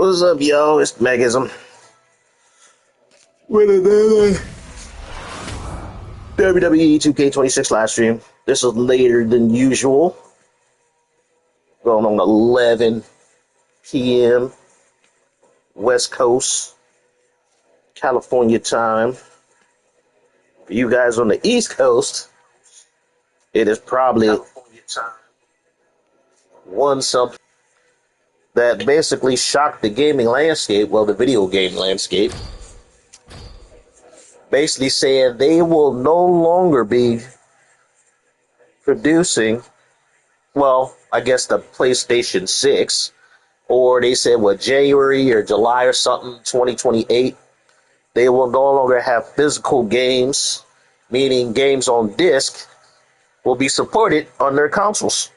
What's up, yo? It's Megism with another WWE2k26 live stream. This is later than usual, going on 11 p.m. West Coast, California time. For you guys on the East Coast, it is probably one something that basically shocked the gaming landscape, well, the video game landscape, basically saying they will no longer be producing, well, I guess the PlayStation 6, or they said, what, January or July or something, 2028, they will no longer have physical games, meaning games on disc, will be supported on their consoles.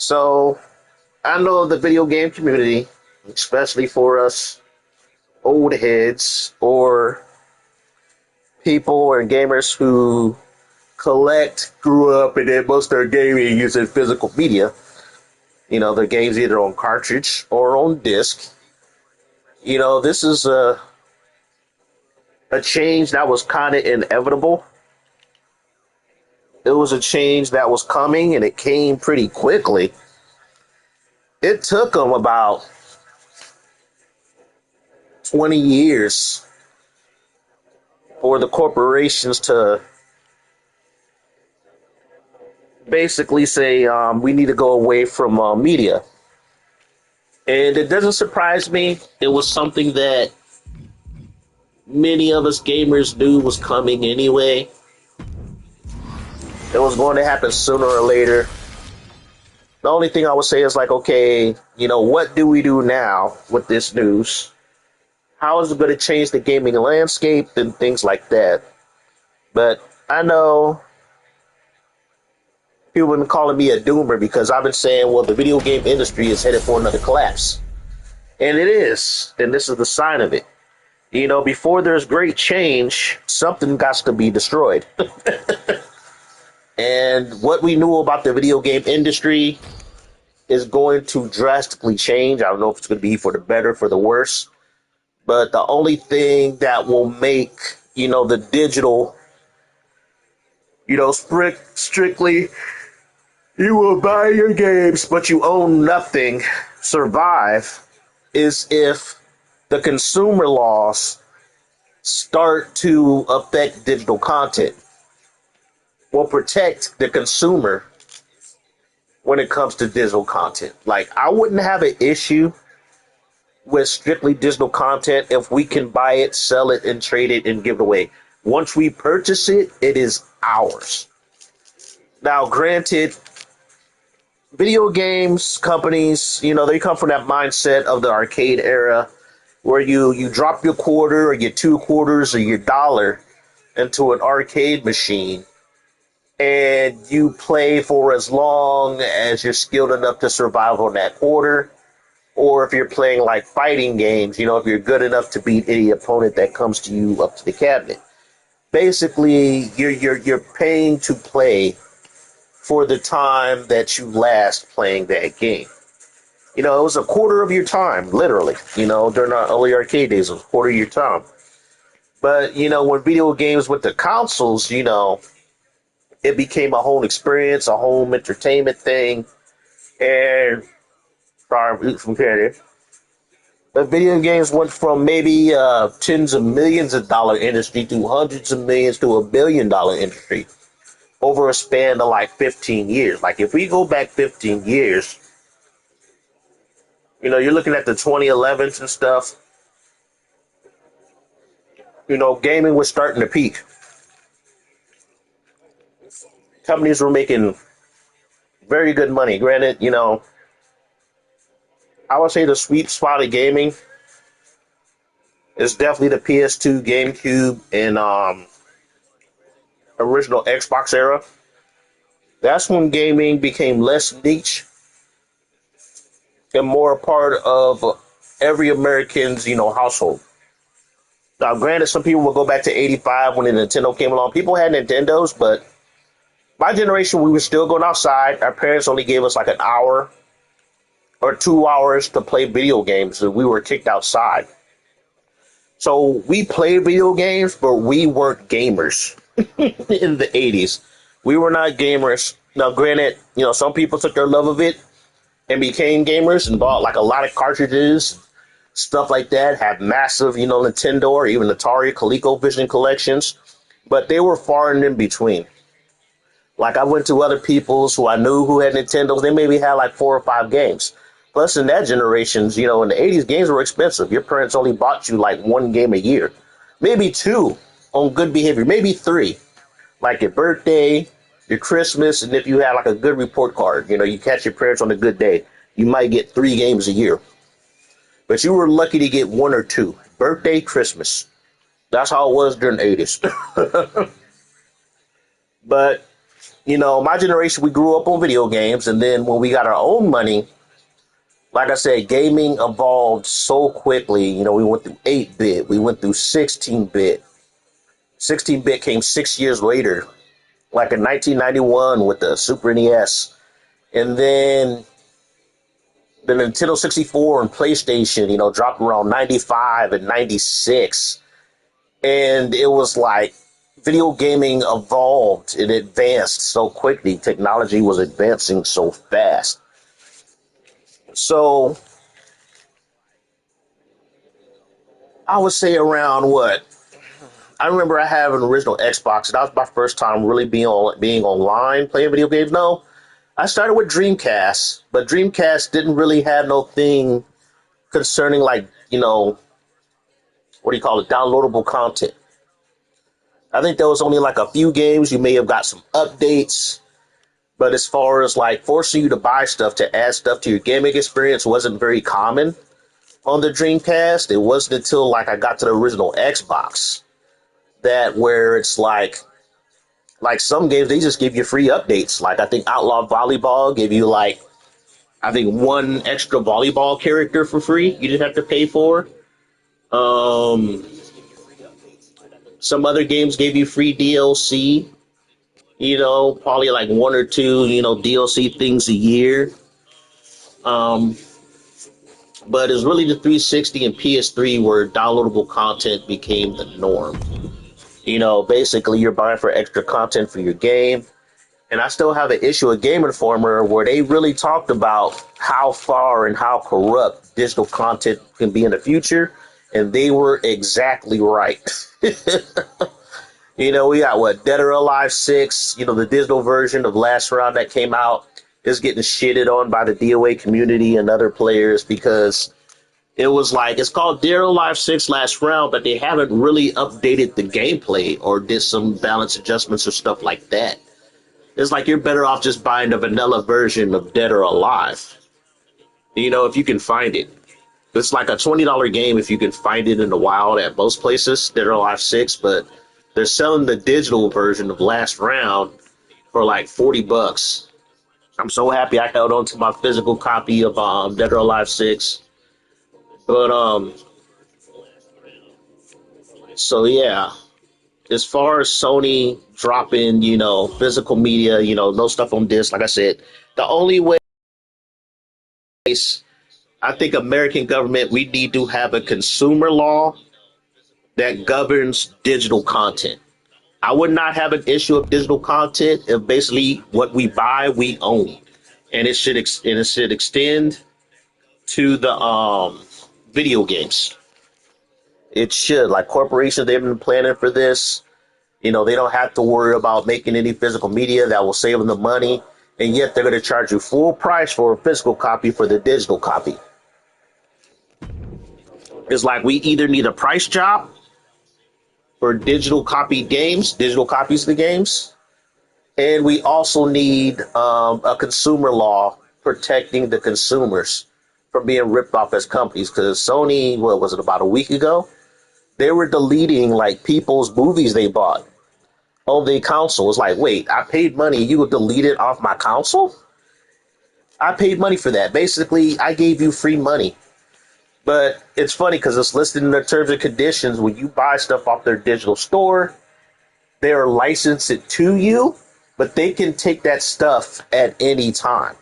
So, I know the video game community, especially for us old heads or people or gamers who collect, grew up, and then most of their gaming using physical media. You know, their games either on cartridge or on disc. You know, this is a change that was kind of inevitable. It was a change that was coming, and it came pretty quickly. It took them about 20 years for the corporations to basically say, we need to go away from media. And it doesn't surprise me. It was something that many of us gamers knew was coming anyway. It was going to happen sooner or later. The only thing I would say is like, okay, you know, what do we do now with this news? How is it going to change the gaming landscape and things like that? But I know people have been calling me a doomer because I've been saying, well, the video game industry is headed for another collapse. And it is. And this is the sign of it. You know, before there's great change, something got to be destroyed. And what we knew about the video game industry is going to drastically change. I don't know if it's going to be for the better, for the worse. But the only thing that will make, you know, the digital, you know, strictly, you will buy your games, but you own nothing, survive, is if the consumer laws start to affect digital content. Will protect the consumer when it comes to digital content. Like, I wouldn't have an issue with strictly digital content if we can buy it, sell it, and trade it and give it away. Once we purchase it, it is ours. Now, granted, video games companies, you know, they come from that mindset of the arcade era where you drop your quarter or your 2 quarters or your dollar into an arcade machine and you play for as long as you're skilled enough to survive on that quarter. Or if you're playing like fighting games, you know, if you're good enough to beat any opponent that comes to you up to the cabinet. Basically, you're paying to play for the time that you last playing that game. You know, it was a quarter of your time, literally. You know, during our early arcade days, it was a quarter of your time. But, you know, when video games with the consoles, you know, it became a whole experience, a home entertainment thing. And from Canada, but video games went from maybe tens of millions of dollar industry to hundreds of millions to $1 billion industry over a span of like 15 years. Like, if we go back 15 years, you know, you're looking at the 2011s and stuff. You know, gaming was starting to peak. Companies were making very good money. Granted, you know, I would say the sweet spot of gaming is definitely the PS2, GameCube, and original Xbox era. That's when gaming became less niche and more a part of every American's, you know, household. Now, granted, some people will go back to 85 when the Nintendo came along. People had Nintendos, but my generation, we were still going outside. Our parents only gave us like an hour or 2 hours to play video games, and we were kicked outside. So we played video games, but we weren't gamers in the 80s. We were not gamers. Now, granted, some people took their love of it and became gamers and bought like a lot of cartridges, stuff like that, had massive, Nintendo or even Atari ColecoVision collections, but they were far and in between. Like I went to other people's who I knew who had Nintendos, they maybe had like 4 or 5 games. Plus in that generations, in the 80s, games were expensive. Your parents only bought you like 1 game a year, maybe 2 on good behavior, maybe 3, like your birthday, your Christmas, and if you had like a good report card, you catch your parents on a good day, you might get 3 games a year. But you were lucky to get 1 or 2. Birthday, Christmas. That's how it was during the 80s. But, my generation, we grew up on video games. And then when we got our own money, like I said, gaming evolved so quickly. We went through 8-bit. We went through 16-bit. 16-bit came 6 years later, like in 1991 with the Super NES. And then the Nintendo 64 and PlayStation, dropped around 95 and 96. And it was like video gaming evolved. It advanced so quickly. Technology was advancing so fast. So I would say around what? I remember I had an original Xbox. That was my first time really being online playing video games. No, I started with Dreamcast, but Dreamcast didn't really have no thing concerning like, what do you call it, downloadable content. I think there was only like a few games. You may have got some updates, but as far as like forcing you to buy stuff to add stuff to your gaming experience wasn't very common on the Dreamcast. It wasn't until like I got to the original Xbox that where it's like some games, they just give you free updates. Like I think Outlaw Volleyball gave you like, I think 1 extra volleyball character for free. You didn't have to pay for. Some other games gave you free DLC, probably like 1 or 2, DLC things a year. But it's really the 360 and PS3 where downloadable content became the norm. Basically you're buying for extra content for your game. And I still have an issue with Game Informer where they really talked about how far and how corrupt digital content can be in the future. And they were exactly right. We got what? Dead or Alive 6, the digital version of Last Round that came out is getting shitted on by the DOA community and other players because it was like, it's called Dead or Alive 6 Last Round, but they haven't really updated the gameplay or did some balance adjustments or stuff like that. It's like you're better off just buying the vanilla version of Dead or Alive, if you can find it. It's like a $20 game if you can find it in the wild at most places, Dead or Alive 6, but they're selling the digital version of Last Round for like $40. I'm so happy I held on to my physical copy of Dead or Alive 6. But so yeah, as far as Sony dropping, physical media, no stuff on disc, like I said, the only way is, I think American government, we need to have a consumer law that governs digital content. I would not have an issue of digital content if basically what we buy, we own. And it should extend to the video games. It should. Like corporations, they've been planning for this. They don't have to worry about making any physical media that will save them the money. And yet they're going to charge you full price for a physical copy for the digital copy. It's like we either need a price drop for digital copied games, digital copies of the games, and we also need a consumer law protecting the consumers from being ripped off as companies. Because Sony, what was it, about a week ago? They were deleting like people's movies they bought on the console. It's like, wait, I paid money, you would delete it off my console? I paid money for that. Basically, I gave you free money. But it's funny because it's listed in their terms and conditions. When you buy stuff off their digital store, they're licensed it to you, but they can take that stuff at any time.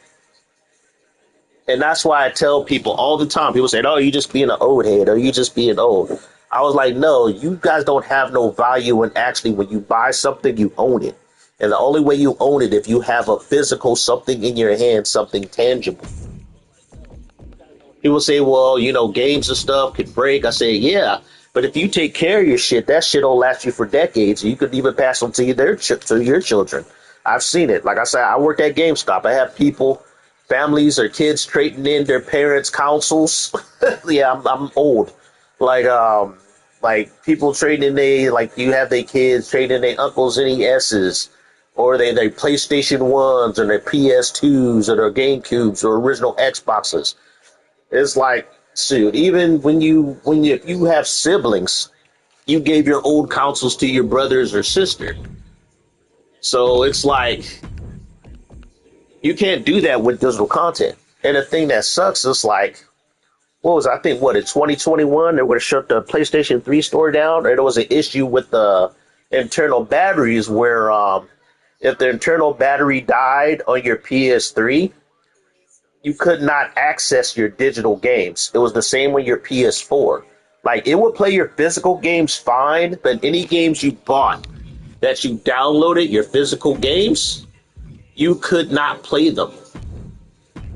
And that's why I tell people all the time. People say, "Oh, you just being an old head, or you just being old." I was like, "No, you guys don't have no value in actually when you buy something, you own it, and the only way you own it if you have a physical something in your hand, something tangible." People say, "Well, games and stuff can break." I say, "Yeah, but if you take care of your shit, that shit will last you for decades. You could even pass them to to your children." I've seen it. Like I said, I worked at GameStop. I have people, families or kids trading in their parents' consoles. Yeah, I'm old. Like like people trading in you have their kids trading in their uncles' NESs or their PlayStation 1s or their PS2s or their GameCubes or original Xboxes. It's like, shoot, even if you have siblings, you gave your old consoles to your brothers or sister. So it's like you can't do that with digital content. And the thing that sucks is like, I think in 2021 they would have shut the PlayStation 3 store down, or there was an issue with the internal batteries where if the internal battery died on your PS3, you could not access your digital games. It was the same with your PS4. Like it would play your physical games fine, but any games you bought that you downloaded, your physical games, you could not play them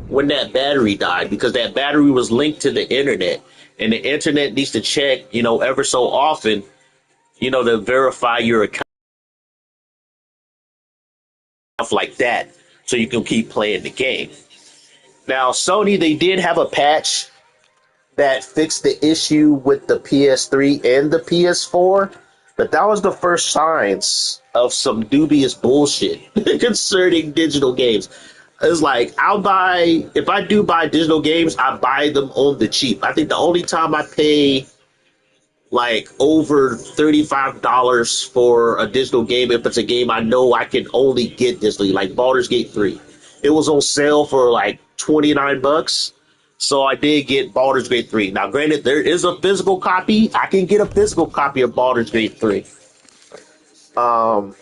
when that battery died because that battery was linked to the internet. And the internet needs to check, ever so often, to verify your account, stuff like that, so you can keep playing the game. Now, Sony, they did have a patch that fixed the issue with the PS3 and the PS4, but that was the first signs of some dubious bullshit concerning digital games. It's like if I do buy digital games, I buy them on the cheap. I think the only time I pay like over $35 for a digital game, if it's a game I know I can only get digitally, like Baldur's Gate 3. It was on sale for like $29. So I did get Baldur's Gate 3. Now, granted, there is a physical copy. I can get a physical copy of Baldur's Gate 3. And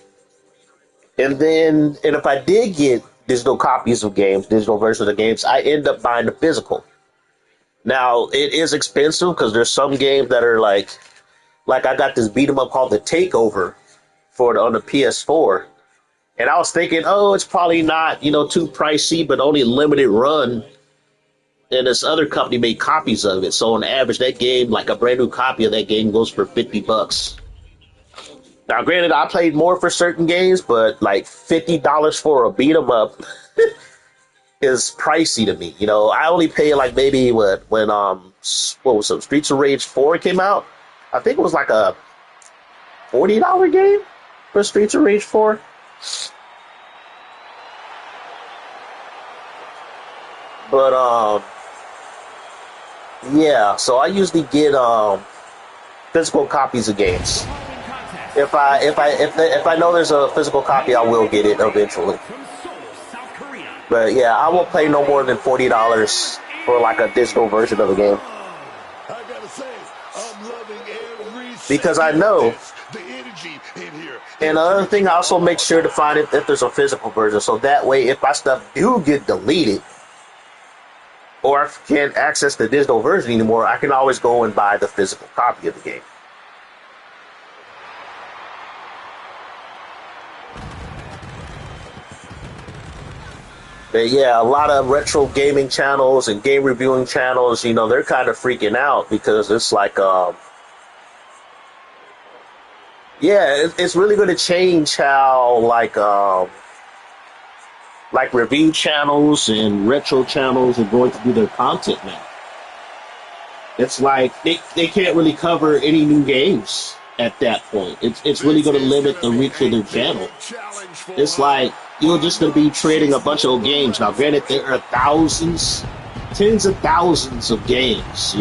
if I did get digital copies of games, digital versions of games, I end up buying the physical. Now, it is expensive because there's some games that are like I got this beat 'em up called The Takeover on the PS4. And I was thinking, oh, it's probably not, too pricey, but only limited run. And this other company made copies of it. So on average, that game, like a brand new copy of that game, goes for $50. Now, granted, I played more for certain games, but like $50 for a beat 'em up is pricey to me. I only pay like maybe when what was it, Streets of Rage 4 came out. I think it was like a $40 game for Streets of Rage 4. But yeah, so I usually get physical copies of games. If I know there's a physical copy, I will get it eventually. But yeah, I won't pay no more than $40 for like a digital version of the game. Because I know. And another thing, I also make sure to find it if there's a physical version. So that way, if my stuff do get deleted, or I can't access the digital version anymore, I can always go and buy the physical copy of the game. But yeah, a lot of retro gaming channels and game reviewing channels, they're kind of freaking out because it's like, it's really going to change how like review channels and retro channels are going to do their content now. It's like they can't really cover any new games at that point. It's really going to limit the reach of their channel. It's like you're just going to be trading a bunch of games. Now, granted, there are thousands, tens of thousands of games,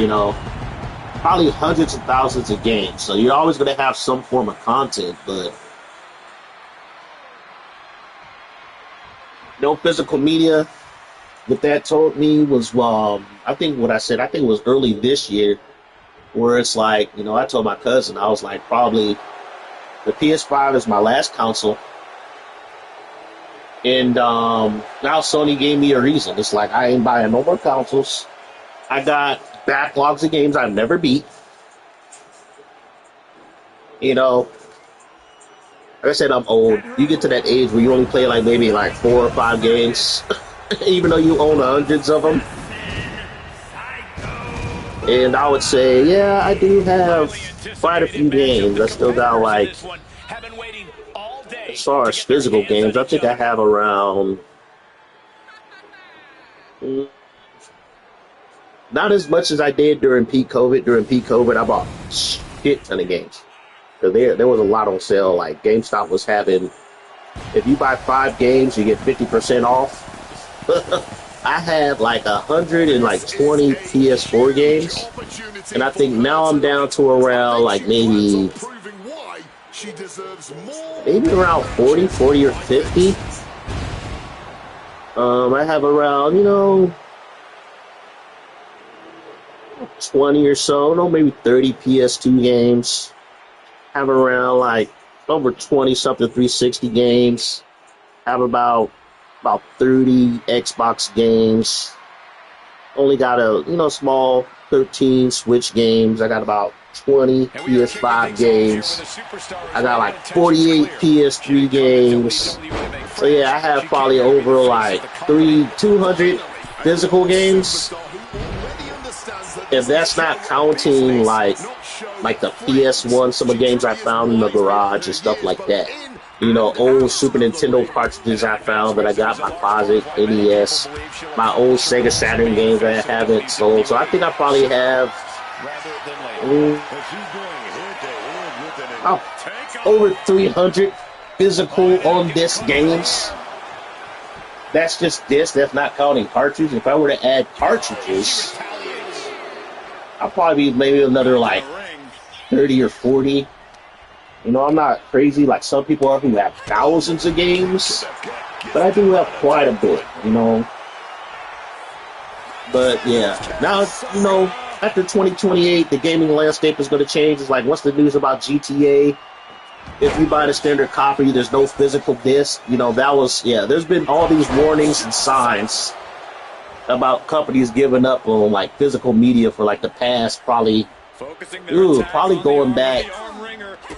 probably hundreds of thousands of games. So you're always going to have some form of content, but no physical media. What that told me was, I think it was early this year, where it's like, I told my cousin, I was like, probably the PS5 is my last console. And now Sony gave me a reason. It's like I ain't buying no more consoles. I got backlogs of games I've never beat. You know, like I said, I'm old. You get to that age where you only play like maybe like 4 or 5 games, even though you own hundreds of them. And I would say, yeah, I do have quite a few games. I still got like, as far as physical games, I think I have around, not as much as I did during peak COVID. During peak COVID, I bought a shit ton of games. Because there was a lot on sale. Like GameStop was having, if you buy 5 games, you get 50% off. I had like 120 PS4 games, and I think now I'm down to around like maybe around 40 or 50. I have around 20 or so, no, maybe 30 PS2 games. Have around like over 20 something 360 games. Have about 30 Xbox games. Only got a small 13 Switch games. I got about 20 PS5 games. I got like 48 PS3 games. So yeah, I have probably over like 200 physical games. If that's not counting like the PS1, some of the games I found in the garage and stuff like that. Old Super Nintendo cartridges I found that I got in my closet, NES, my old Sega Saturn games that I haven't sold. So I think I probably have over 300 physical on disc games. That's just disc, that's not counting cartridges. If I were to add cartridges, I'll probably be maybe another like 30 or 40. I'm not crazy like some people are who have thousands of games, but I do have quite a bit, But yeah, now, after 2028, the gaming landscape is going to change. It's like, what's the news about GTA? If you buy the standard copy, there's no physical disc. There's been all these warnings and signs about companies giving up on like physical media for like the past probably going back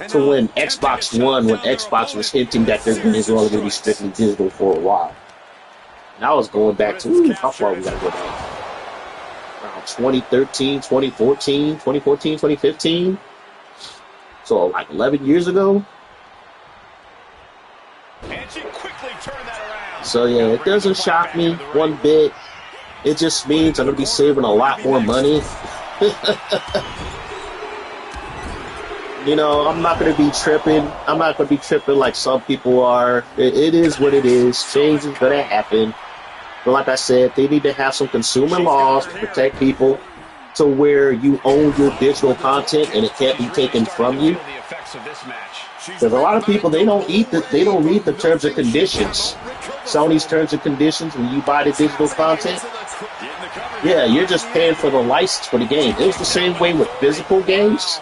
to when Xbox was hinting that their games were only going to be strictly digital for a while. And I was going back to, how far we got to go back? Around 2013, 2014, 2015. So like 11 years ago. So yeah, it doesn't shock me one bit. It just means I'm going to be saving a lot more money. I'm not going to be tripping. I'm not going to be tripping like some people are. It is what it is. Change is going to happen. But like I said, they need to have some consumer laws to protect people to where you own your digital content and it can't be taken from you. Because a lot of people, they don't read the terms and conditions. Sony's terms and conditions when you buy the digital content. Yeah, you're just paying for the license for the game. It was the same way with physical games.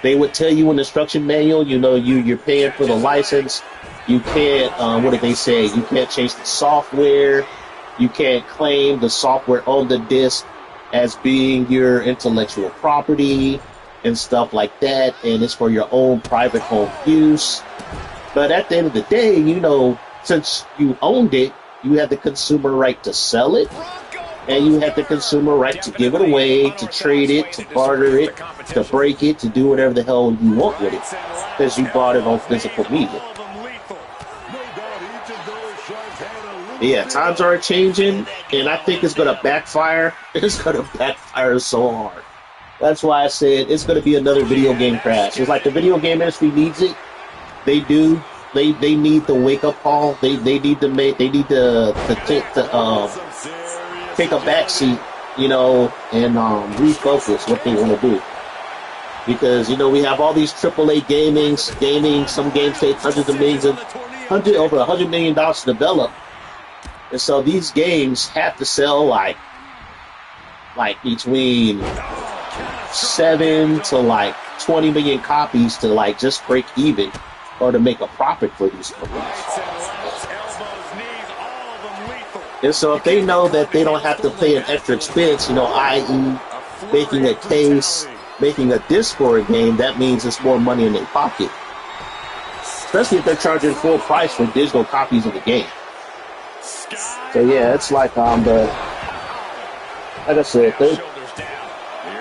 They would tell you in the instruction manual, you're paying for the license. You can't, what did they say? You can't change the software. You can't claim the software on the disc as being your intellectual property and stuff like that. And it's for your own private home use. But at the end of the day, since you owned it, you have the consumer right to sell it. And you have the consumer right to give it away, to trade it, to barter it, to break it, to do whatever the hell you want with it, because you bought it on physical media. Yeah, times are changing, and I think it's going to backfire. It's going to backfire so hard. That's why I said it's going to be another video game crash. It's like the video game industry needs it. They do. They need the wake-up call. They need to take a backseat, and refocus what they want to do. Because, we have all these AAA gaming, some games take hundreds of millions, over $100 million to develop. And so these games have to sell like between 7 to 20 million copies to just break even or to make a profit for these companies. And so if they know that they don't have to pay an extra expense, i.e. making a case, making a disc for a game, that means it's more money in their pocket. Especially if they're charging full price for digital copies of the game. So yeah, it's like like I said,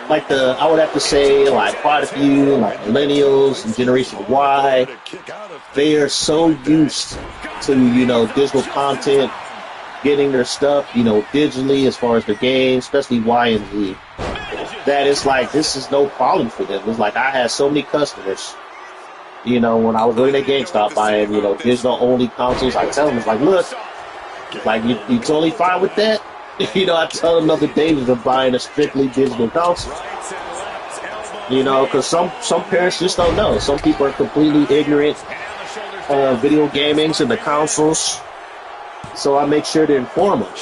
I would have to say like quite a few like millennials and Generation Y, they are so used to digital content, getting their stuff digitally as far as the games, especially Y and Z, that it's like this is no problem for them. It's like I had so many customers. When I was working at GameStop buying, digital only consoles, I tell them, it's like, look, like you totally fine with that? I tell them the other day that I'm buying a strictly digital console. Because some parents just don't know. Some people are completely ignorant of video gamings and the consoles. So I make sure to inform them.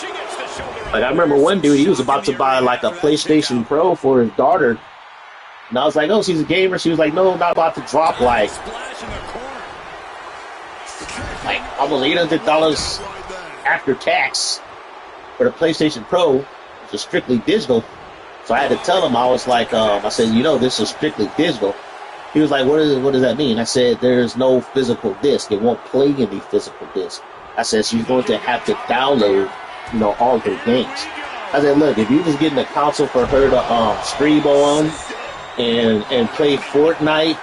Like I remember one dude, he was about to buy like a PlayStation Pro for his daughter. And I was like, oh, she's a gamer. She was like, no, I'm not about to drop like almost $800 after tax for the PlayStation Pro, which is strictly digital. So I had to tell him, I was like, I said, this is strictly digital. He was like, what does that mean? I said, there's no physical disc. It won't play any physical disc. I said, she's going to have to download, all her games. I said, look, if you're just getting a console for her to stream on and play Fortnite,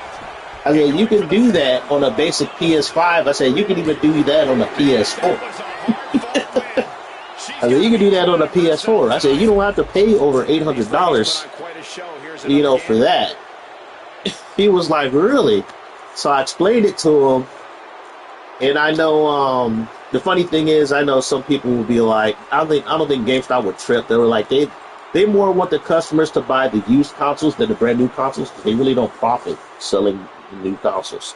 I said, you can do that on a basic PS5. I said, you can even do that on a PS4. I said, you can do that on a PS4. I said, you don't have to pay over $800, for that. He was like, really? So I explained it to him. And I know, the funny thing is, I know some people will be like, I don't think GameStop would trip. They were like, they more want the customers to buy the used consoles than the brand new consoles because they really don't profit selling the new consoles.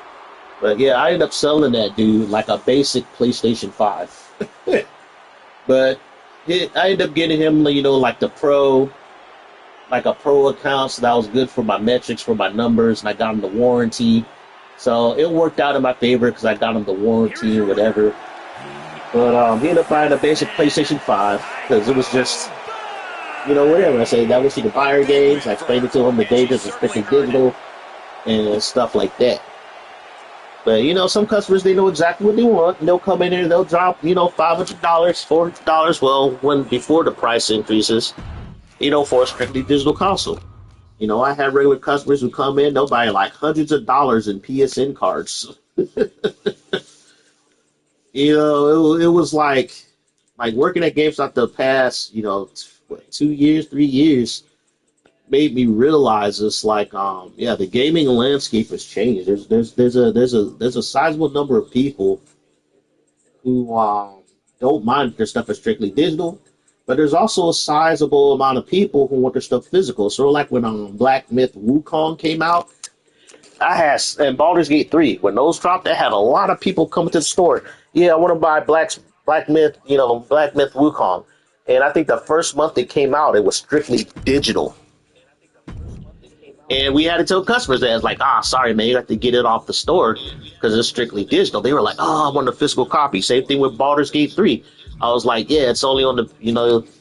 But yeah, I ended up selling that dude like a basic PlayStation 5. But I ended up getting him, like the Pro, like a Pro account, so that was good for my metrics, for my numbers, and I got him the warranty. So it worked out in my favor because I got him the warranty or whatever. But he ended up buying a basic PlayStation 5 because it was just, whatever. I said that was he could buy her games. I explained it to him the dangers of strictly digital and stuff like that. But, some customers, they know exactly what they want. And they'll come in here and they'll drop, $500, $400, well, before the price increases, for a strictly digital console. I have regular customers who come in, they'll buy like hundreds of dollars in PSN cards. It was like working at GameStop the past, 2 years, 3 years made me realize it's like, the gaming landscape has changed. There's a sizable number of people who don't mind if their stuff is strictly digital, but there's also a sizable amount of people who want their stuff physical. So like when Black Myth Wukong came out, and Baldur's Gate 3, when those dropped, I had a lot of people coming to the store. Yeah, I want to buy Black Myth, Black Myth Wukong. And I think the first month it came out, it was strictly digital. And we had to tell customers that it's like, sorry, man, you have to get it off the store because it's strictly digital. They were like, I want a physical copy. Same thing with Baldur's Gate 3. I was like, yeah, it's only on the,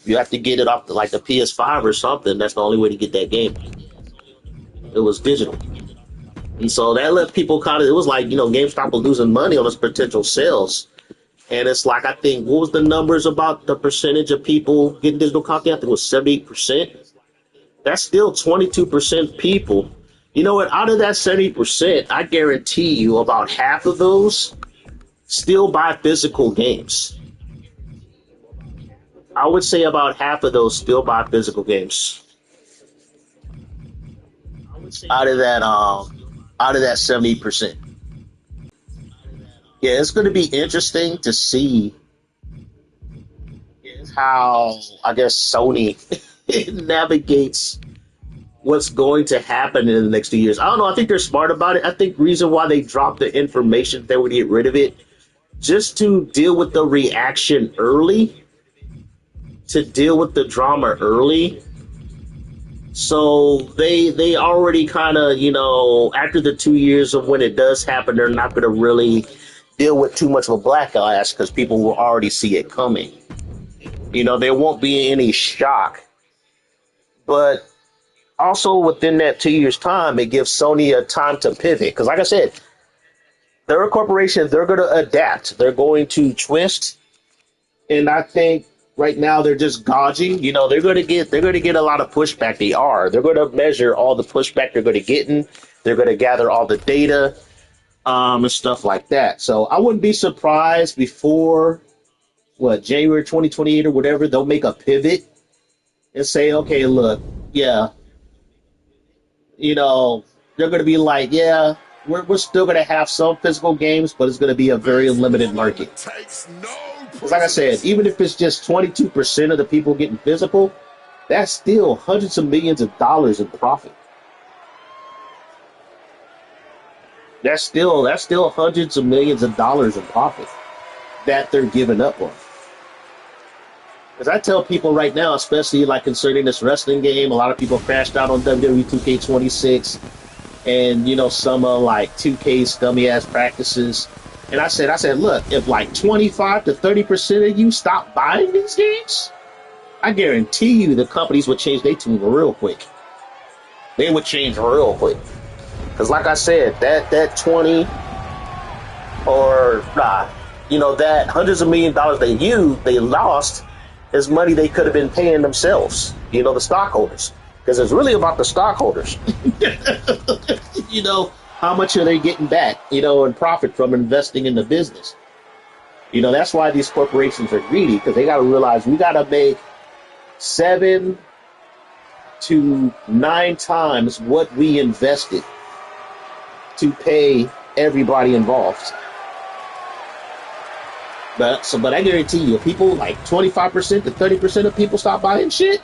you have to get it off the PS5 or something. That's the only way to get that game. It was digital. And so that let people it was like, GameStop was losing money on its potential sales. And it's like, I think, what was the numbers about the percentage of people getting digital content? I think it was 78%. That's still 22% people. You know what? Out of that 70%, I guarantee you about half of those still buy physical games. I would say about half of those still buy physical games. Out of that 70%. Yeah, it's going to be interesting to see how, I guess, Sony navigates what's going to happen in the next 2 years. I don't know. I think they're smart about it. I think the reason why they dropped the information, they would get rid of it, just to deal with the reaction early, to deal with the drama early. So they already kind of, after the 2 years of when it does happen, they're not going to really deal with too much of a backlash because people will already see it coming. You know, there won't be any shock. But also within that 2 years' time, it gives Sony a time to pivot. Because like I said, they're a corporation. They're going to adapt. They're going to twist. And I think right now they're just gauging. You know, they're going to get a lot of pushback. They are. They're going to measure all the pushback they're going to get in. They're going to gather all the data and stuff like that. So I wouldn't be surprised before January 2028 or whatever, they'll make a pivot and say, okay, look, yeah, you know, they're going to be like, yeah, we're still going to have some physical games, but it's going to be a very limited market. Because like I said, even if it's just 22% of the people getting physical, that's still hundreds of millions of dollars in profit. That's still hundreds of millions of dollars in profit that they're giving up on. Because I tell people right now, especially like concerning this wrestling game, a lot of people crashed out on WWE2k26 and, you know, some like 2K's dummy ass practices. And I said, look, if like 25 to 30% of you stop buying these games, I guarantee you the companies would change their tune real quick. They would change real quick. Because like I said, that 20 or you know, that hundreds of million dollars they lost is money they could have been paying themselves, you know, the stockholders. Because it's really about the stockholders. You know, how much are they getting back, you know, in profit from investing in the business? You know, that's why these corporations are greedy, because they got to realize we got to make 7 to 9 times what we invested to pay everybody involved. But I guarantee you, if people like 25% to 30% of people stop buying shit,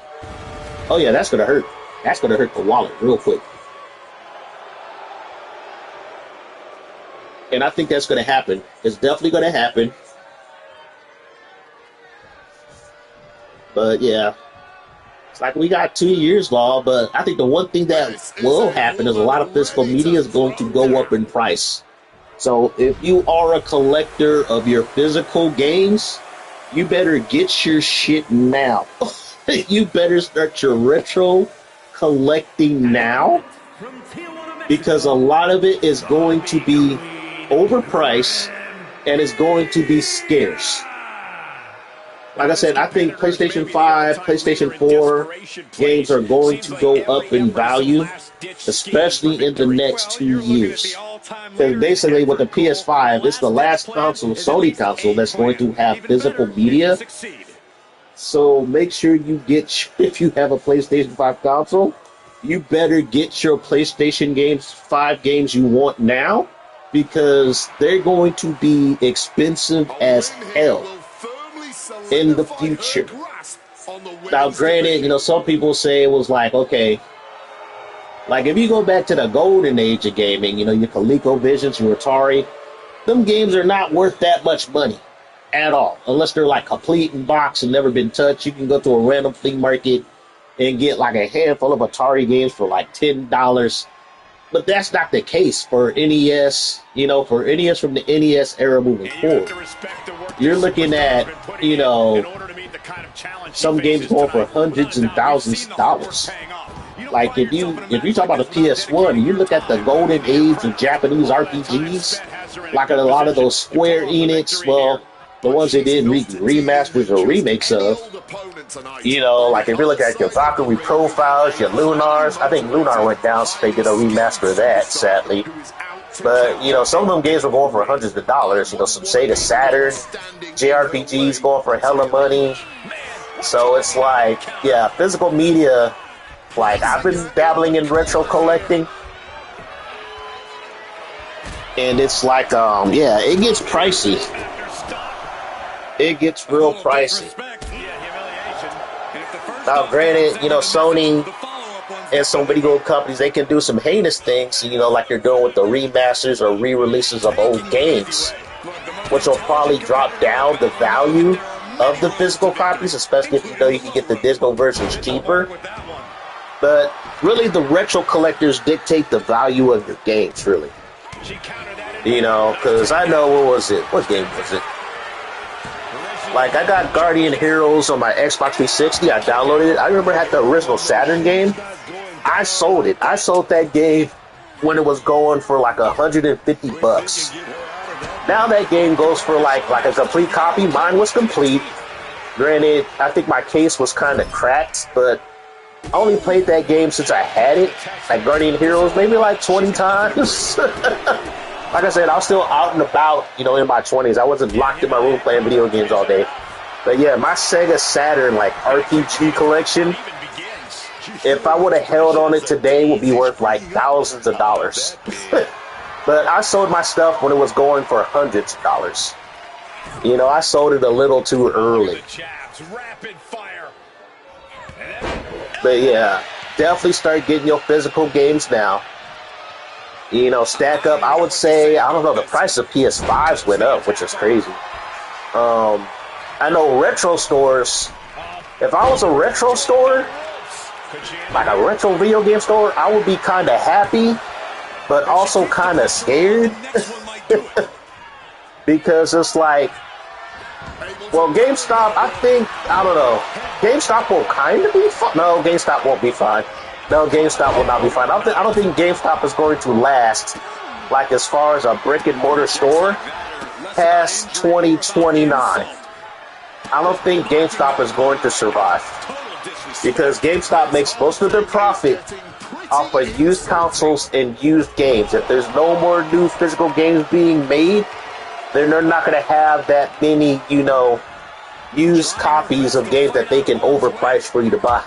oh yeah, that's gonna hurt. That's gonna hurt the wallet real quick. And I think that's gonna happen. It's definitely gonna happen. But yeah, it's like we got 2 years law, but I think the one thing that will happen is a lot of physical media is going to go up in price. So if you are a collector of your physical games, you better get your shit now. You better start your retro collecting now, because a lot of it is going to be overpriced and it's going to be scarce. Like I said, I think PlayStation 5, PlayStation 4 games are going to go up in value, especially in the next 2 years. Because basically with the PS5, it's the last console, Sony console, that's going to have physical media. So make sure you get, if you have a PlayStation 5 console, you better get your PlayStation 5 games you want now, because they're going to be expensive as hell in the future. Now, granted, you know, some people say it was like, okay, like if you go back to the golden age of gaming, you know, your ColecoVisions, your Atari, them games are not worth that much money at all, unless they're like complete in box and never been touched. You can go to a random flea market and get like a handful of Atari games for like $10. But that's not the case for NES, you know, for NES from the NES era moving forward. You're looking at, you know, some games going for hundreds and thousands of dollars. Like if you talk about the PS1, you look at the golden age of Japanese RPGs, like a lot of those Square Enix, well, the ones they did remasters or remakes of, you know, like if you look at your Valkyrie Profiles, your Lunars, I think Lunar went down, so they did a remaster of that, sadly. But, you know, some of them games were going for hundreds of dollars. You know, some Sega Saturn, JRPGs going for hella money. So it's like, yeah, physical media, like I've been dabbling in retro collecting. And it's like, yeah, it gets pricey. It gets real pricey. Now, granted, you know, Sony and some video companies, they can do some heinous things, you know, like they're doing with the remasters or re-releases of old games, which will probably drop down the value of the physical copies, especially if you know you can get the digital versions cheaper. But really, the retro collectors dictate the value of your games, really. You know, because I know, what was it? What game was it? Like, I got Guardian Heroes on my Xbox 360. I downloaded it. I remember I had the original Saturn game. I sold it. I sold that game when it was going for like $150. Now that game goes for like a complete copy. Mine was complete. Granted, I think my case was kind of cracked, but I only played that game since I had it. Like Guardian Heroes, maybe like 20 times. Like I said, I was still out and about, you know, in my 20s. I wasn't locked in my room playing video games all day. But yeah, my Sega Saturn, like, RPG collection, if I would have held on it today, would be worth, like, thousands of dollars. But I sold my stuff when it was going for hundreds of dollars. You know, I sold it a little too early. But yeah, definitely start getting your physical games now. You know, stack up. I would say, I don't know, the price of PS5s went up, which is crazy. I know retro stores, if I was a retro store, like a retro video game store, I would be kind of happy, but also kind of scared. Because it's like, well, GameStop, I think, I don't know, GameStop will kind of be fine. No, GameStop won't be fine. No, GameStop will not be fine. I don't think GameStop is going to last, like, as far as a brick-and-mortar store, past 2029. I don't think GameStop is going to survive. Because GameStop makes most of their profit off of used consoles and used games. If there's no more new physical games being made, then they're not going to have that many, you know, used copies of games that they can overprice for you to buy.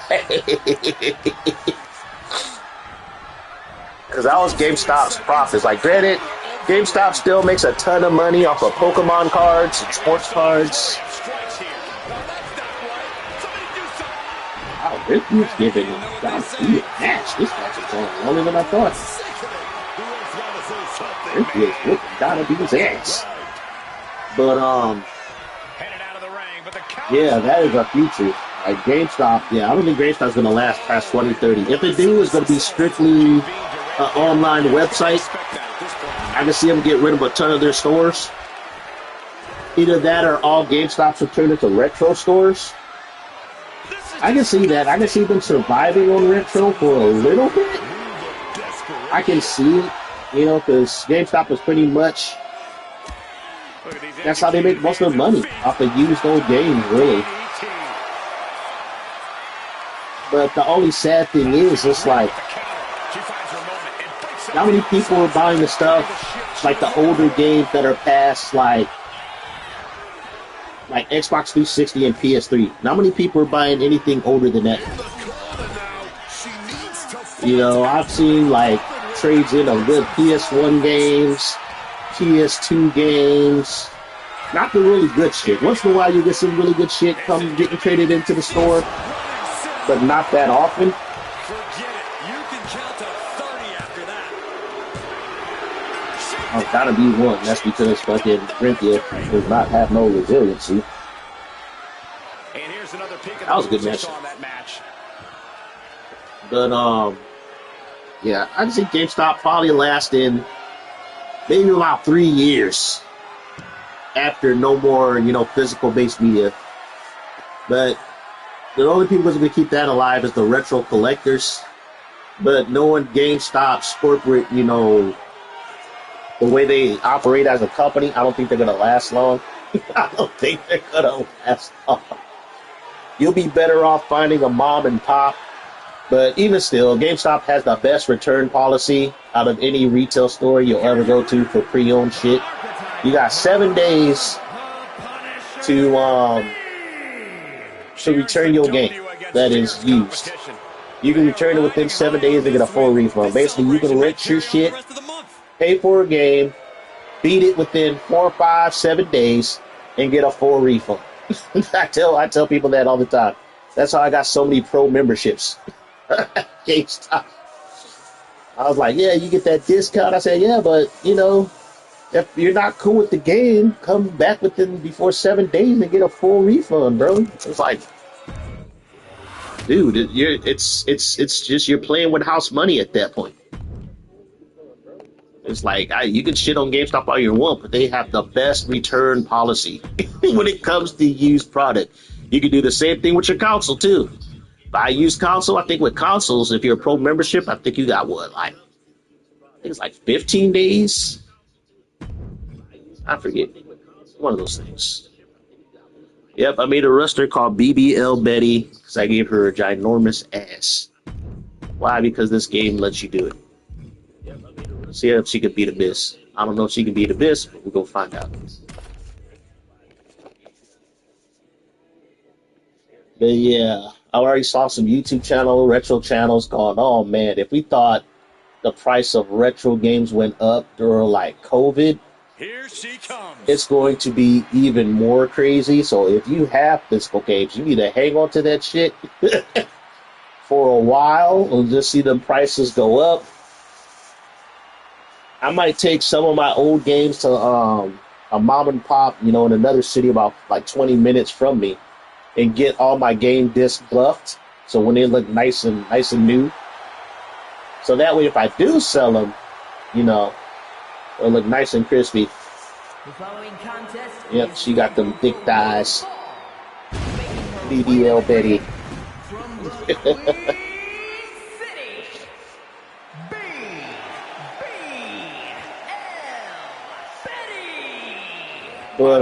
Because that was GameStop's profits. Like, granted, GameStop still makes a ton of money off of Pokemon cards and sports cards. Wow, Ripley's giving God a match. This match is going longer than I thought. Ripley is whooping Donna Bea's ass. But, yeah, that is our future. Like, GameStop, yeah, I don't think GameStop's going to last past 2030. If it do, it's going to be strictly an online website. I can see them get rid of a ton of their stores. Either that or all GameStops will turn into retro stores. I can see that. I can see them surviving on retro for a little bit. I can see it, you know, because GameStop is pretty much, that's how they make most of their money, off of used old games, really. But the only sad thing is, it's like, how many people are buying the stuff, like the older games that are past, like Xbox 360 and PS3? How many people are buying anything older than that? You know, I've seen, like, trades in of good PS1 games, PS2 games, not the really good shit. Once in a while you get some really good shit come getting traded into the store, but not that often. Oh, gotta be one. That's because fucking Cynthia does not have no resiliency. That was a good match. But, yeah, I think GameStop probably lasting maybe about 3 years after no more, you know, physical-based media. But the only people who's going to keep that alive is the retro collectors. But knowing GameStop's corporate, you know, the way they operate as a company, I don't think they're going to last long. I don't think they're going to last long. You'll be better off finding a mom and pop. But even still, GameStop has the best return policy out of any retail store you'll ever go to for pre-owned shit. You got 7 days to return your game that is used. You can return it within 7 days and get a full refund. Basically, you can rent your shit, pay for a game, beat it within 4, 5, 7 days, and get a full refund. I tell people that all the time. That's how I got so many pro memberships. GameStop. I was like, yeah, you get that discount. I said, yeah, but you know, if you're not cool with the game, come back before 7 days and get a full refund, bro. It's like, dude, it's just you're playing with house money at that point. It's like you can shit on GameStop all you want, but they have the best return policy when it comes to used product. You can do the same thing with your console too. Buy a used console. I think with consoles, if you're a pro membership, I think you got what, like I think it's like 15 days. I forget. One of those things. Yep, I made a wrestler called BBL Betty because I gave her a ginormous ass. Why? Because this game lets you do it. See if she can beat Abyss. I don't know if she can beat Abyss, but we'll go find out. But yeah, I already saw some YouTube retro channels going, oh man, if we thought the price of retro games went up during like COVID, here she comes. It's going to be even more crazy. So if you have physical games, you need to hang on to that shit for a while and just see them prices go up. I might take some of my old games to a mom and pop, in another city about like 20 minutes from me, and get all my game discs buffed. So when they look nice and new, so that way if I do sell them, it'll look nice and crispy. The following contest. Yep, she got them thick thighs. BBL Betty. From the Queen City. But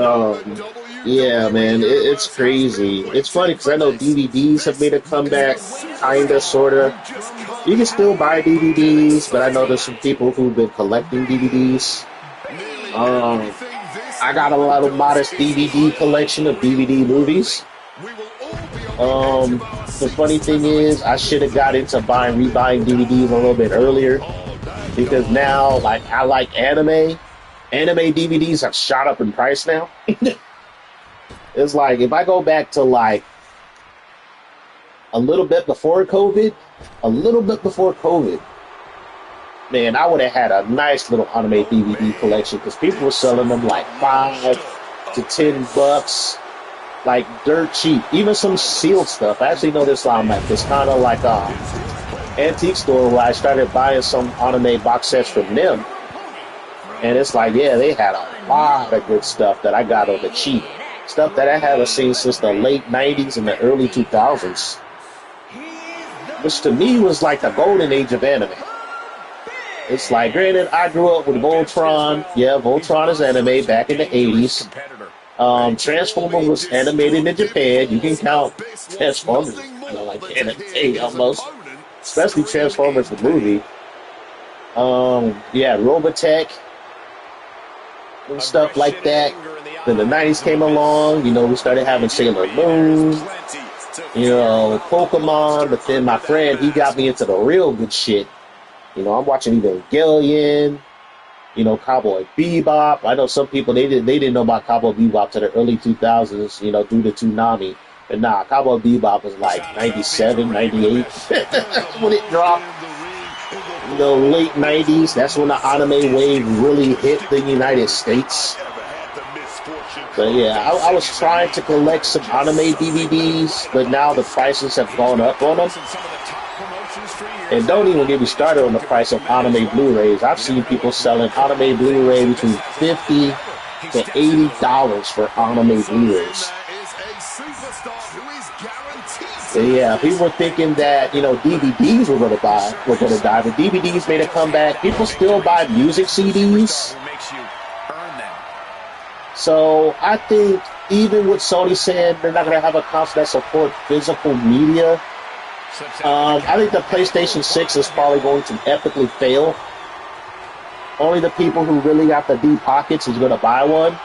yeah, man, it's crazy. It's funny because I know DVDs have made a comeback, kinda, sorta. You can still buy DVDs, but I know there's some people who've been collecting DVDs. I got a lot of modest DVD collection of DVD movies. The funny thing is, I should have got into rebuying DVDs a little bit earlier, because now, like, I like anime. Anime DVDs have shot up in price now. It's like, if I go back to like a little bit before COVID, man, I would have had a nice little anime DVD collection, because people were selling them like $5 to $10, like dirt cheap. Even some sealed stuff. I actually know this this kind of like a antique store where I started buying some anime box sets from them. And it's like, yeah, they had a lot of good stuff that I got on the cheap. Stuff that I haven't seen since the late 90s and the early 2000s. Which to me was like the golden age of anime. It's like, granted, I grew up with Voltron. Yeah, Voltron is anime back in the 80s. Transformers was animated in Japan. You can count Transformers, like anime almost. Especially Transformers the movie. Yeah, Robotech and stuff like that. Then the 90s came along, we started having Sailor Moon, Pokemon, but then my friend, he got me into the real good shit. I'm watching Evangelion, Cowboy Bebop. I know some people, they didn't know about Cowboy Bebop to the early 2000s, due to Toonami. But nah, Cowboy Bebop was like 97, 98 when it dropped. Late 90s, that's when the anime wave really hit the United States. But yeah, I was trying to collect some anime DVDs, but now the prices have gone up on them. And don't even get me started on the price of anime Blu-rays. I've seen people selling anime Blu-ray between $50 to $80 for anime Blu-rays. So yeah, people were thinking that, DVDs were going to die, but DVDs made a comeback. People still buy music CDs. So I think even with Sony saying they're not going to have a console that support physical media, I think the PlayStation 6 is probably going to epically fail. Only the people who really got the deep pockets is going to buy one,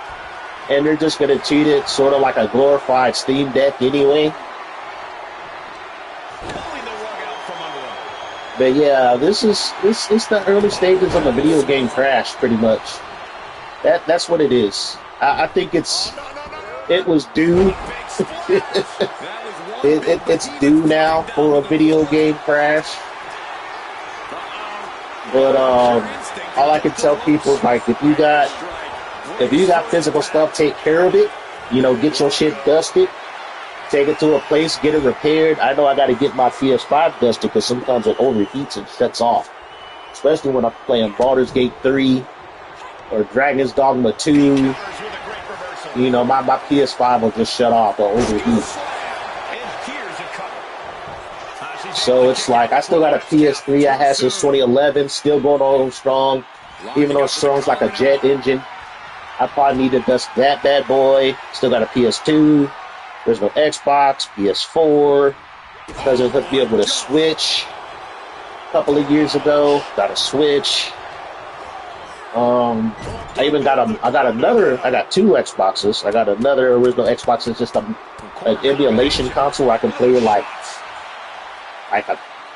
and they're just going to treat it sort of like a glorified Steam Deck anyway. But yeah, this is the early stages of a video game crash, pretty much. That's what it is. I think it was due. It's due now for a video game crash. But all I can tell people is, like, if you got physical stuff, take care of it. Get your shit dusted. Take it to a place, get it repaired. I know I got to get my PS5 dusted because sometimes it overheats and shuts off. especially when I'm playing Baldur's Gate 3 or Dragon's Dogma 2. You know, my PS5 will just shut off or overheat. So it's like I still got a PS3 I had since 2011, still going on strong, even though it sounds like a jet engine. I probably need to dust that bad boy. Still got a PS2. There's no Xbox, PS4. Doesn't hook me up with a Switch. A couple of years ago, got a Switch. I even got I got two Xboxes. I got another original Xbox. It's just an emulation console where I can play like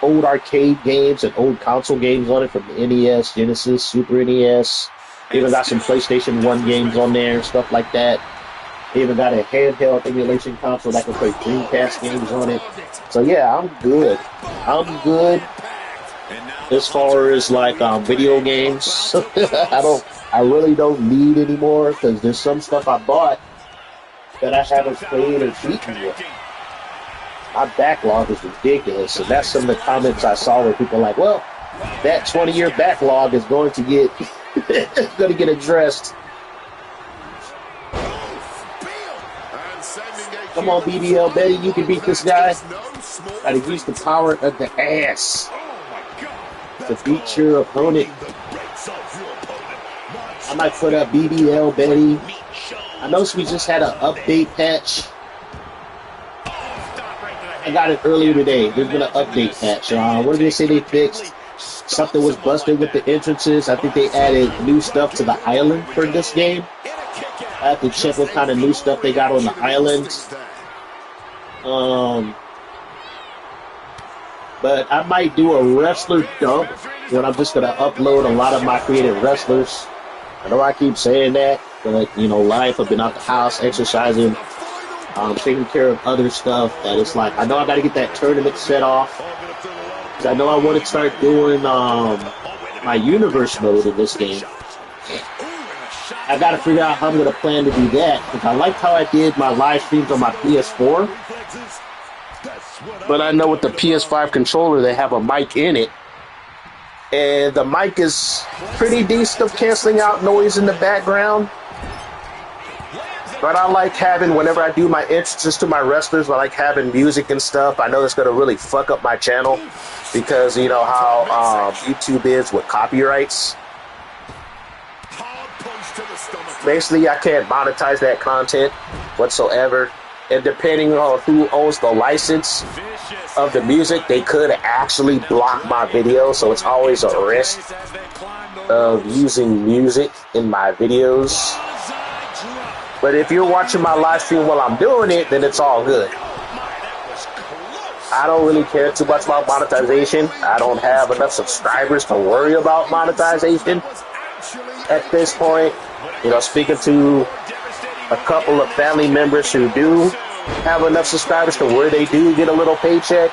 old arcade games and old console games on it from the NES, Genesis, Super NES. Even got some PlayStation 1 games on there, stuff like that. Even got a handheld emulation console that can play Dreamcast games on it. So yeah, I'm good. I'm good as far as like video games. I really don't need anymore because there's some stuff I bought that I haven't played or beaten with. My backlog is ridiculous, and that's some of the comments I saw where people are like, well, that 20-year backlog is going to get addressed. Come on, BBL Betty, you can beat this guy. Gotta use the power of the ass to beat your opponent. I might put up BBL Betty. I noticed we just had an update patch. I got it earlier today. There's been an update patch. What did they say they fixed? Something was busted with the entrances. I think they added new stuff to the island for this game. I have to check what kind of new stuff they got on the island. But I might do a wrestler dump when I'm just going to upload a lot of my creative wrestlers. I know I keep saying that, but, you know, life, I've been out the house, exercising, taking care of other stuff. That it's like, I know I got to get that tournament set off. Because I know I want to start doing my universe mode in this game. I got to figure out how I'm going to plan to do that. Because I liked how I did my live streams on my PS4. But I know with the PS5 controller, they have a mic in it. And the mic is pretty decent of canceling out noise in the background. But I like having, whenever I do my entrances to my wrestlers, I like having music and stuff. I know it's going to really fuck up my channel because you know how YouTube is with copyrights. Basically, I can't monetize that content whatsoever. And depending on who owns the license of the music, they could actually block my video. So it's always a risk of using music in my videos. But if you're watching my live stream while I'm doing it, then it's all good. I don't really care too much about monetization. I don't have enough subscribers to worry about monetization at this point. You know, speaking to a couple of family members who do have enough subscribers to where they do get a little paycheck,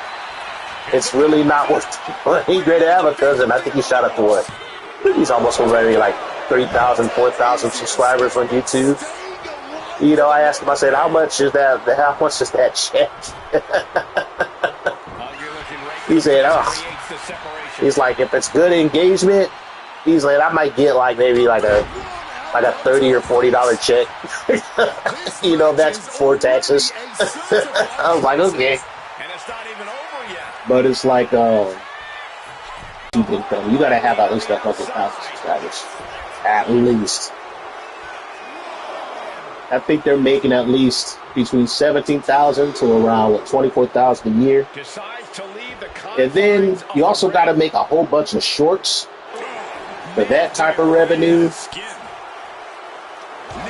it's really not worth the money. Great to have a cousin. I think he shot up to what? I think he's almost already like 3,000, 4,000 subscribers on YouTube. You know, I asked him, I said, how much is that check? He said, oh. He's like, if it's good engagement, he's like, I might get like maybe like a $30 or $40 check. You know, that's before taxes. I was like, okay. But it's like, you gotta have at least 100,000 subscribers. At least. I think they're making at least between 17,000 to around 24,000 a year. And then you also got to make a whole bunch of shorts for that type of revenue.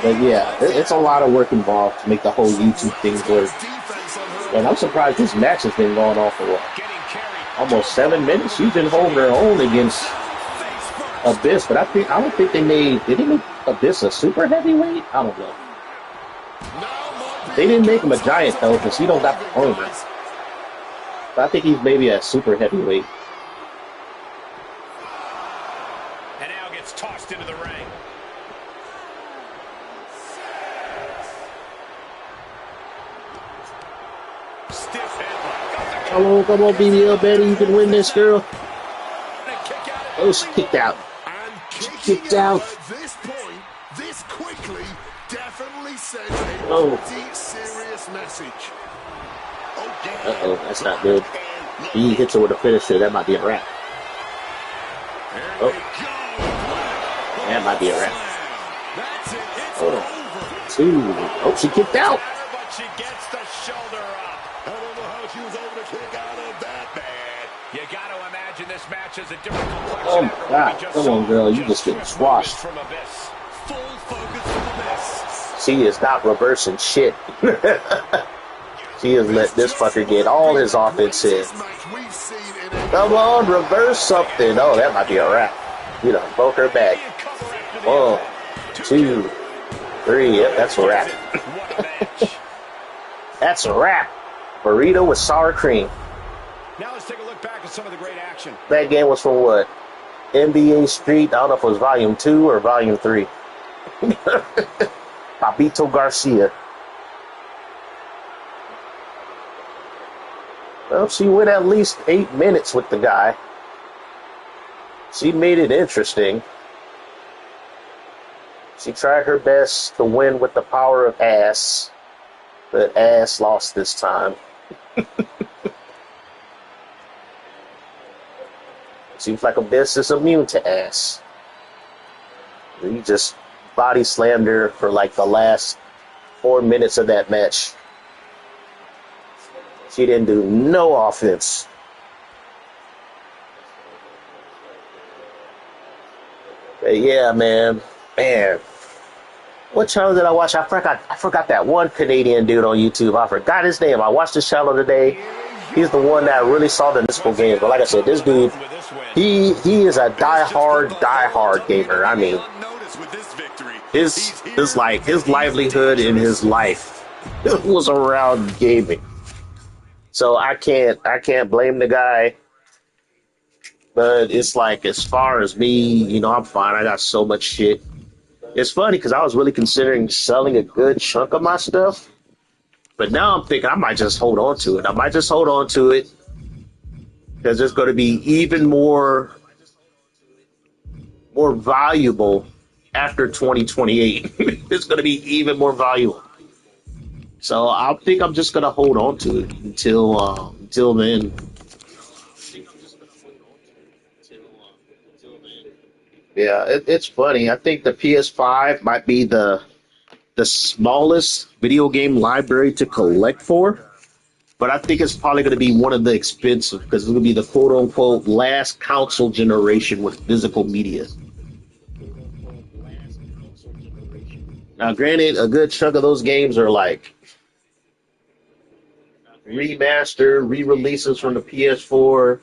But yeah, it's a lot of work involved to make the whole YouTube thing work. And I'm surprised this match has been going on for what? Almost 7 minutes. She's been holding her own against Abyss, but I don't think did they make Abyss a super heavyweight? I don't know. They didn't make him a giant though, because he don't got the armor. But I think he's maybe a super heavyweight. And now gets tossed into the ring. Stiff headlock. Come on, BBL Betty, you can win this, girl. Oh, she kicked out. And She kicked out. at this point, this quickly, definitely sends a Oh. pretty serious message. Uh-oh, that's not good. He hits her with a finisher. That might be a wrap. Oh. That might be a wrap. Hold on. 2. Oh, she kicked out. But she gets the shoulder up. I don't know how she was able to kick out of that, man. You got to imagine this match is a different complexion. Oh my God. Come on, girl. You just getting squashed. From Abyss. Full focus from Abyss. She is not reversing shit. She has let this fucker get all his offense in. Come on, reverse something. Oh, that might be a wrap. You know, broke her back. 1, 2, 3. Yep, that's a wrap. That's a wrap. Burrito with sour cream. Now let's take a look back at some of the great action. That game was from what? NBA Street. I don't know if it was Volume 2 or Volume 3. Papito Garcia. Well, she went at least 8 minutes with the guy. She made it interesting. She tried her best to win with the power of ass, but ass lost this time. Seems like Abyss is immune to ass. He just body slammed her for like the last 4 minutes of that match. She didn't do no offense. But yeah, man. What channel did I watch? I forgot that one Canadian dude on YouTube. I forgot his name. I watched his channel today. He's the one that really saw the municipal game. But like I said, this dude, he is a diehard gamer. I mean, his livelihood in his life was around gaming. So I can't blame the guy. But it's like, as far as me, you know, I'm fine. I got so much shit. It's funny because I was really considering selling a good chunk of my stuff. But now I'm thinking I might just hold on to it. Because it's going to be even more valuable after 2028. It's going to be even more valuable. So I think I'm just going to hold on to it until then. Yeah, it's funny. I think the PS5 might be the smallest video game library to collect for, but I think it's probably going to be one of the expensive because it's going to be the quote-unquote last console generation with physical media. Now, granted, a good chunk of those games are like remastered, re-releases from the PS4.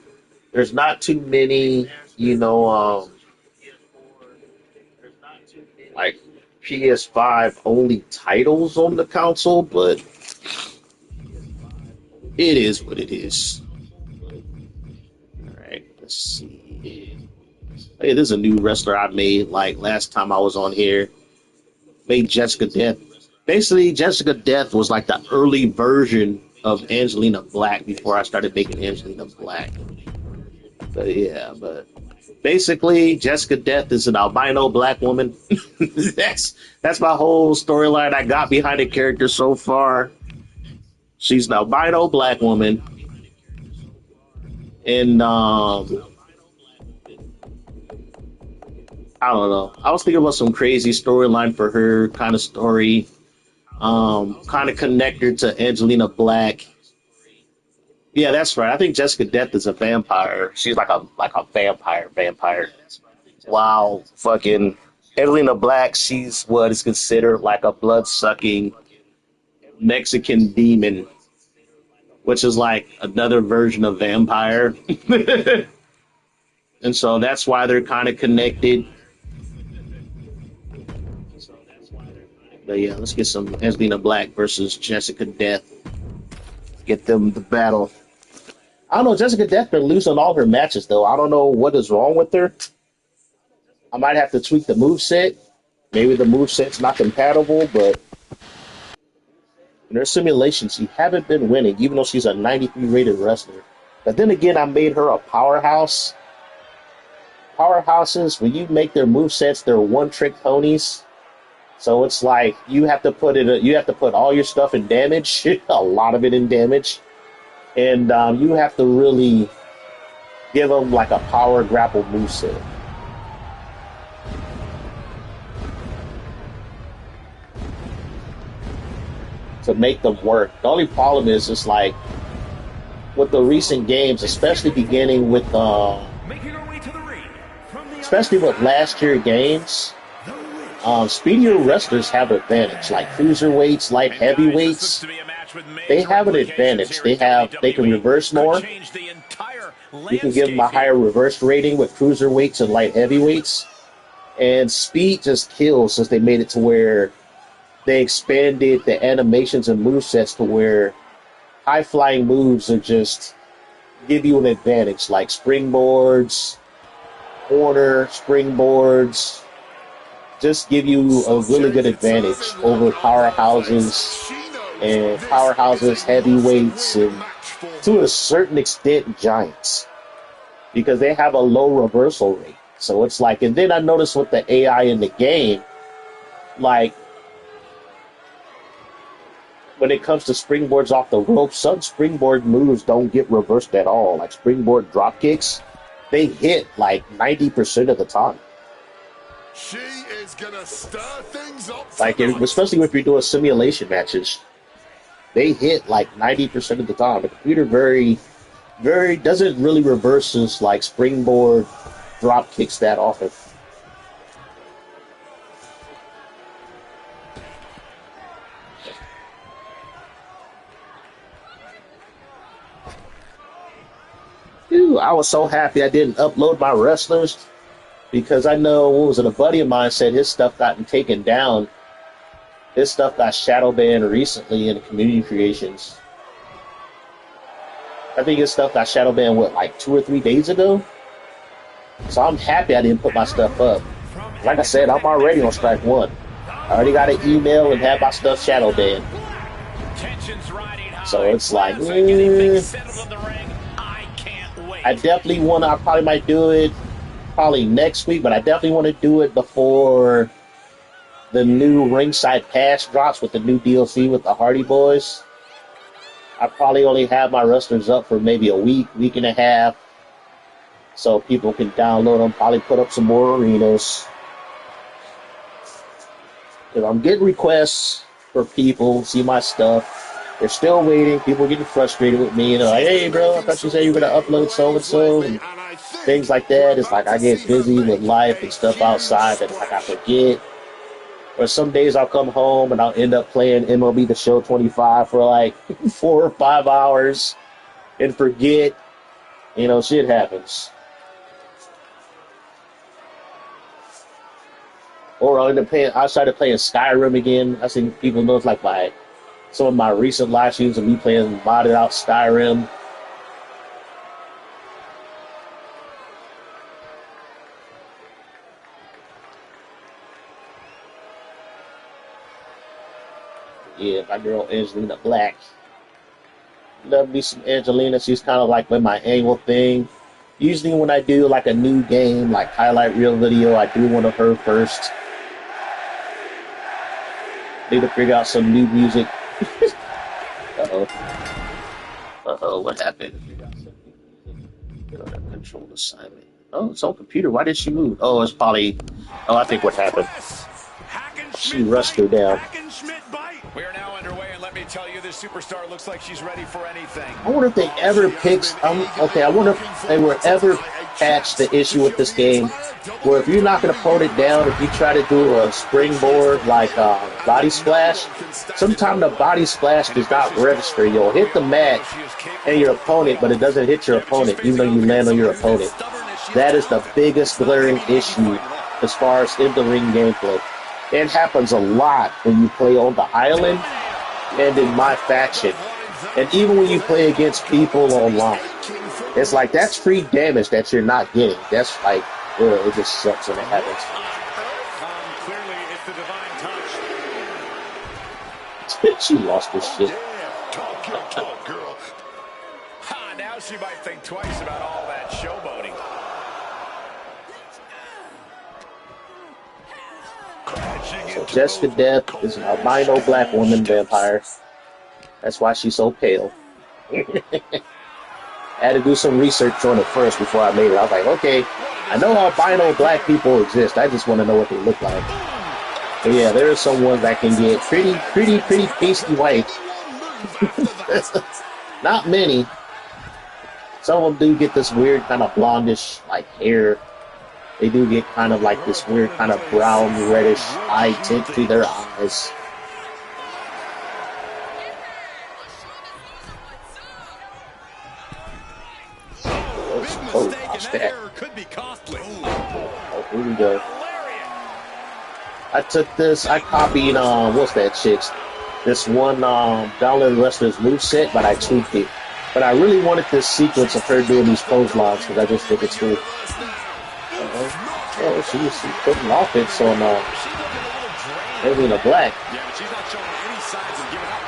There's not too many, you know, like PS5 only titles on the console, but it is what it is. All right, let's see. Hey, this is a new wrestler I made like last time I was on here. Made Jessica Death. Basically, Jessica Death was like the early version of Angelina Black before I started making Angelina Black. But yeah, basically, Jessica Death is an albino black woman. that's my whole storyline I got behind the character so far. She's an albino black woman. And I don't know. I was thinking about some crazy storyline for her kind of story. Kind of connect her to Angelina Black. Yeah, that's right. I think Jessica Death is a vampire. She's like a vampire. Wow, fucking Angelina Black, she's what is considered like a blood-sucking Mexican demon, which is like another version of vampire. And so that's why they're kind of connected. But yeah, let's get some Angelina Black versus Jessica Death. Get them the battle. I don't know, Jessica Death been losing all her matches though. I don't know what is wrong with her. I might have to tweak the moveset. Maybe the moveset's not compatible, but in her simulations, she haven't been winning, even though she's a 93 rated wrestler. But then again, I made her a powerhouse. powerhouses, when you make their movesets, they're one-trick ponies. So it's like you have to put all your stuff in damage, a lot of it in damage, and you have to really give them like a power grapple moveset. To make them work. The only problem is it's like with the recent games, especially beginning with especially with last year games, speedier wrestlers have an advantage. Like cruiserweights, light heavyweights, they have an advantage. They can reverse more. You can give them a higher reverse rating with cruiserweights and light heavyweights. And speed just kills since they made it to where they expanded the animations and movesets to where high-flying moves are just give you an advantage, like springboards, corner springboards, just give you a really good advantage over powerhouses, heavyweights, and to a certain extent, giants, because they have a low reversal rate. So it's like, and then I noticed with the AI in the game, like, when it comes to springboards off the rope, some springboard moves don't get reversed at all. Like springboard drop kicks, they hit like 90% of the time. She is gonna stir things up. Like, especially if you're doing simulation matches, they hit like 90% of the time. The computer very doesn't really reverses like springboard drop kicks that often. Dude, I was so happy I didn't upload my wrestlers because I know, what was it, a buddy of mine said his stuff gotten taken down. His stuff got shadow banned recently in the community creations. I think his stuff got shadow banned, like 2 or 3 days ago? So I'm happy I didn't put my stuff up. Like I said, I'm already on strike one. I already got an email and had my stuff shadow banned. So it's like, I definitely want to, I probably might do it probably next week, but I definitely want to do it before the new ringside pass drops with the new DLC with the Hardy Boys. I probably only have my wrestlers up for maybe a week and a half, so people can download them, probably put up some more arenas. Because I'm getting requests for people see my stuff. They're still waiting. People are getting frustrated with me. And they're like, hey, bro, I thought you said you were going to upload so-and-so. And things like that. It's like I get busy with life and stuff outside that like I forget. Or some days I'll come home and I'll end up playing MLB The Show 25 for like 4 or 5 hours and forget. You know, shit happens. Or I started playing Skyrim again. I seen people know it's like some of my recent live streams of me playing modded out Skyrim. Yeah, my girl Angelina Black. Love me some Angelina. She's kind of like with my annual thing. Usually when I do like a new game, like highlight reel video, I do one of her first. Need to figure out some new music. Uh-oh, what happened? Control assignment. Oh, it's on computer. Why did she move? Oh, it's probably... Oh, I think what happened. She rushed her down. We are now underway, and let me tell you, this superstar looks like she's ready for anything. I wonder if they ever picked... okay, I wonder if they were ever patched the issue with this game where if you knock an opponent down, if you try to do a springboard like body splash, sometimes the body splash does not register. You'll hit the mat and your opponent, but it doesn't hit your opponent, even though you land on your opponent. That is the biggest glaring issue as far as in the ring gameplay. It happens a lot when you play on the island and in my faction. And even when you play against people online, it's like that's free damage that you're not getting. That's like, it just sucks when it happens. Clearly, it's the divine touch. She lost her shit. Talk, girl. Now she might think twice about all that showboating. So Jessica Death is an albino black woman vampire. That's why she's so pale. I had to do some research on it first before I made it. I was like, okay, I know albino black people exist. I just want to know what they look like. But yeah, there are some ones that can get pretty pasty white. Not many. Some of them do get this weird kind of blondish like hair. They do get kind of like this weird kind of brown reddish eye tint to their eyes. Oh, watch that. Oh, here we go. I took this, I copied, what's that chick's? This one, Download Wrestler's moveset, but I tweaked it. But I really wanted this sequence of her doing these clotheslines because I just think it's cool. Oh, she's putting offense on, everything in black. Yeah, but she's not showing any signs of giving up.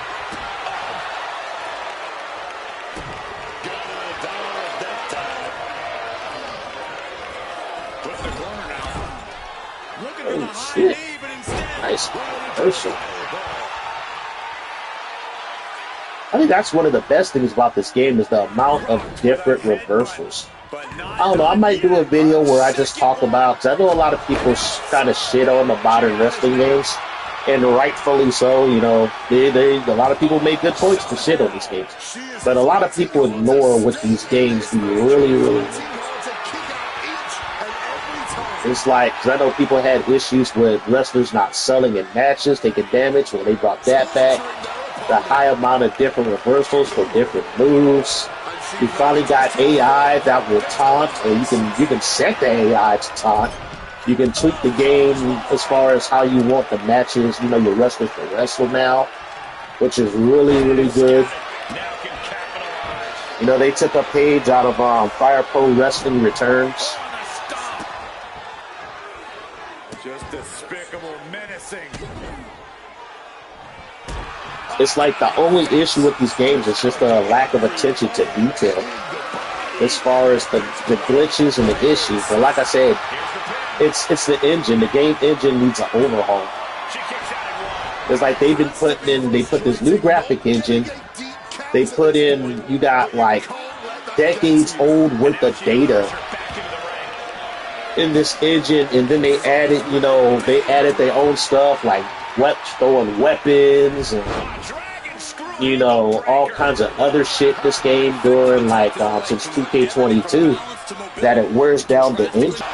Put the corner now. Looking for the high knee, but instead, nice reversal. I think that's one of the best things about this game is the amount of different reversals. I don't know, I might do a video where I just talk about, because I know a lot of people kind of shit on the modern wrestling games, and rightfully so, you know, a lot of people make good points to shit on these games. But a lot of people ignore what these games do really. It's like, because I know people had issues with wrestlers not selling in matches, taking damage, when they brought that back. The high amount of different reversals for different moves. We finally got AI that will taunt, or you can set the AI to taunt. You can tweak the game as far as how you want the matches, you know, your wrestlers to wrestle now, which is really good. You know, they took a page out of Fire Pro Wrestling Returns. Just despicable, menacing. It's like the only issue with these games is just a lack of attention to detail as far as the glitches and the issues. But like I said, it's the engine. The game engine needs an overhaul. It's like they put this new graphic engine. They put in, you got like decades old worth of data in this engine, and then they added their own stuff like throwing weapons and, you know, all kinds of other shit this game doing, like since 2K22, that it wears down the engine.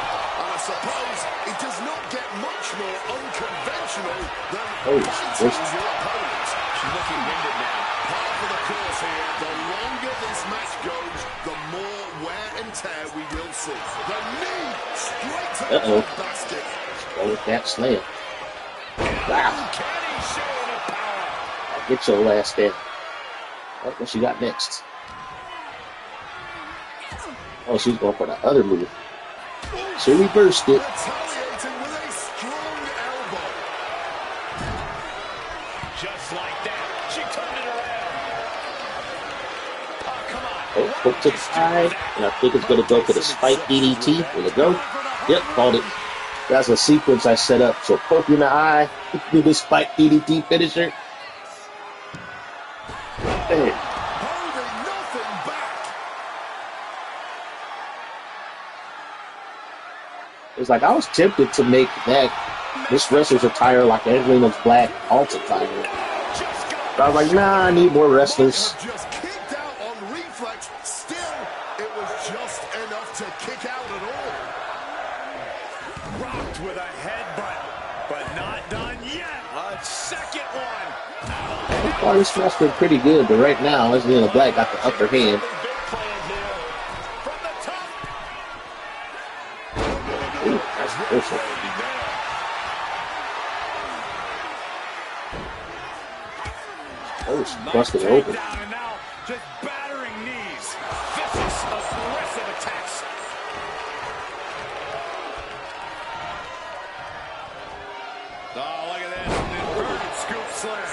Go with that slam. Wow. Get your ass there. What she got next? Oh, she's going for the other move. She reversed it. Just like that, she turned it around. Oh, hook to the side, and I think it's going to go for the spike DDT. There you go. Yep, called it. That's a sequence I set up. So poke you in the eye, do the spike DDT finisher. Hey. It's like I was tempted to make this wrestler's attire like Angelina's black alt attire. But I was like, nah, I need more wrestlers. Just kicked out on reflex. Still, it was just enough to kick out at all. Rocked with a headbutt, but not done yet. A second one. I thought this wrestler pretty good, but right now, Angelina Black got the upper hand. Ooh, that's perfect. Oh, she busted it open. Just battering knees. Vicious, aggressive attacks. Oh, look at this. Inverted scoop slam.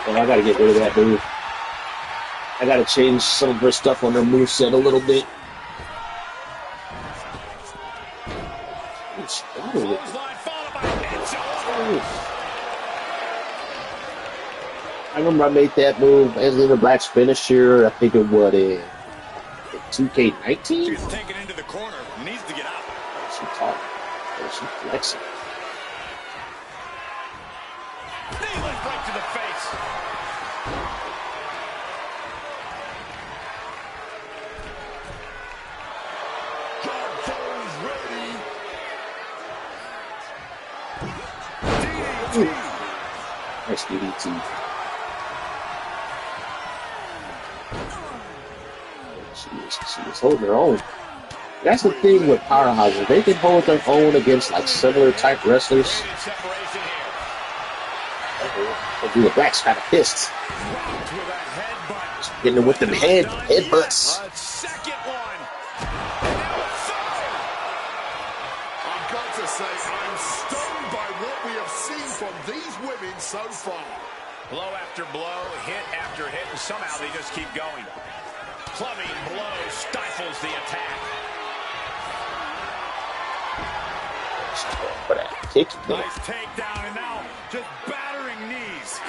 Oh, I gotta get rid of that move. I gotta change some of her stuff on her moveset a little bit. I remember I made that move as in the Black's finisher. I think it was in 2K19. She's taken into the corner. Needs to get out. She talking. She flexing. Knee lift right to the face. Godfall's ready. DDT. Nice DDT. She is holding her own. That's the thing with powerhouses. They can hold their own against like similar type wrestlers. The Black's kind of pissed. Just getting it with them headbutts. Second one. I've got to say, I'm stunned by what we have seen from these women so far. Blow after blow, hit after hit, and somehow they just keep going. Clubbing blow stifles the attack. For that kick, Nice takedown, and now just battering knees.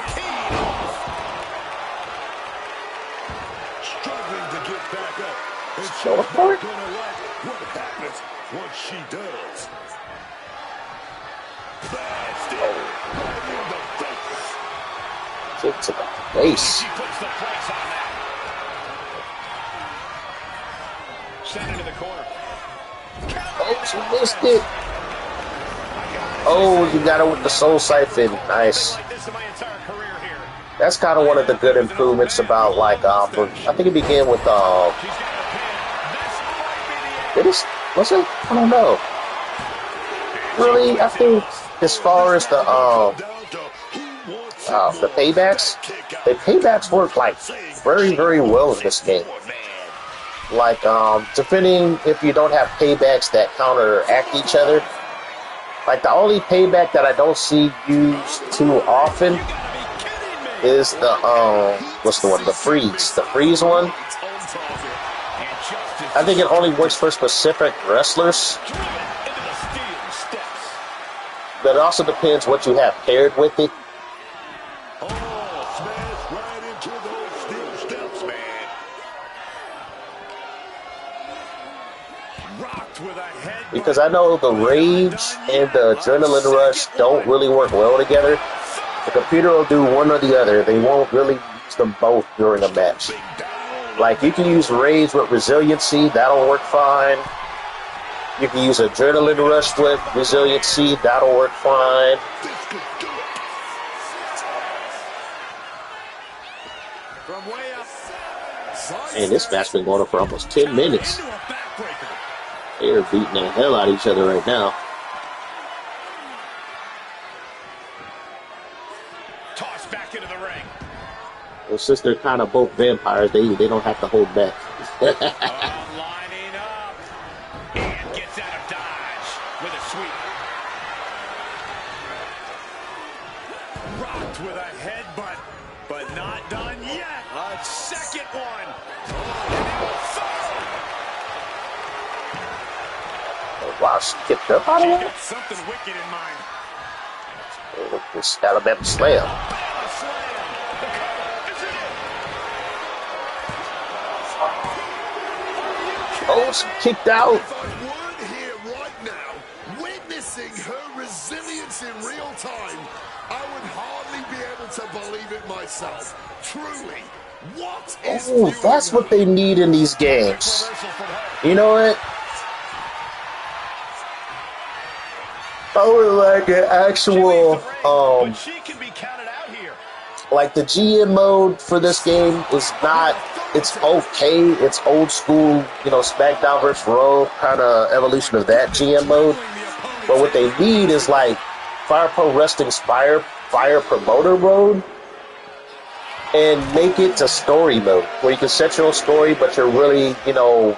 Struggling to get back up. And she's Shoulder not for it? gonna like what happens once she does. Blasted right in the face. kick to the face. She puts the brakes on that. Sent into the corner. Oh, she missed it. Oh, you got it with the soul siphon. Nice. That's kind of one of the good improvements about like I think it began with was it? I don't know. Really, I think as far as the paybacks, the paybacks work like very, very well in this game. Like depending if you don't have paybacks that counteract each other. Like, the only payback that I don't see used too often is the, what's the one? The freeze. The freeze one. I think it only works for specific wrestlers. But it also depends what you have paired with it. Because I know the rage and the adrenaline rush don't really work well together. The computer will do one or the other. They won't really use them both during a match. Like, you can use rage with resiliency. That'll work fine. You can use adrenaline rush with resiliency. That'll work fine. And this match been going on for almost 10 minutes. They're beating the hell out of each other right now. Toss back into the ring. Well, since they're kind of both vampires, they don't have to hold back. Lining up. And gets out of dodge with a sweep. Rocked with a headbutt, but not done yet. A second one. Wow, she kicked up out of She's it. got something wicked in mind. With this Alabama slam. Alabama slam. The cover. Is it? Oh, she kicked out. If I weren't here right now, witnessing her resilience in real time, I would hardly be able to believe it myself. Truly, what is Oh, that's fueling what they need in these games. You know what? Oh, like an actual, But she can be counted out here. like the GM mode for this game is not, it's okay. It's old school, you know, SmackDown vs. Raw kind of evolution of that GM mode. But what they need is like Fire Pro Wrestling's Fire Promoter mode and make it to story mode where you can set your own story, but you're really, you know,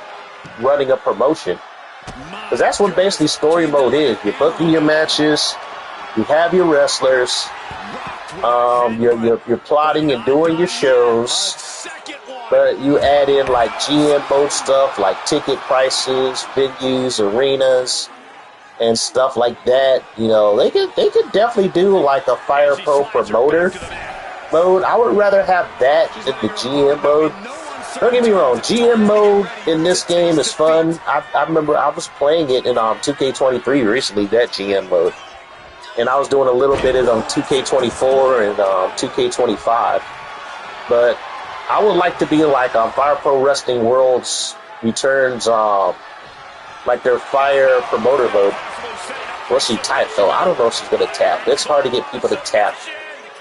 running a promotion. Because that's what basically story mode is. You're booking your matches, you have your wrestlers, you're plotting and doing your shows, but you add in like GM mode stuff like ticket prices, venues, arenas, and stuff like that. You know, they could definitely do like a Fire Pro promoter mode. I would rather have that than the GM mode. Don't get me wrong, GM mode in this game is fun. I remember I was playing it in 2K23 recently, that GM mode. And I was doing a little bit of 2K24 and 2K25. But I would like to be like Fire Pro Wrestling Worlds Returns, like their Fire Promoter mode. Well, she tapped though. I don't know if she's gonna tap. It's hard to get people to tap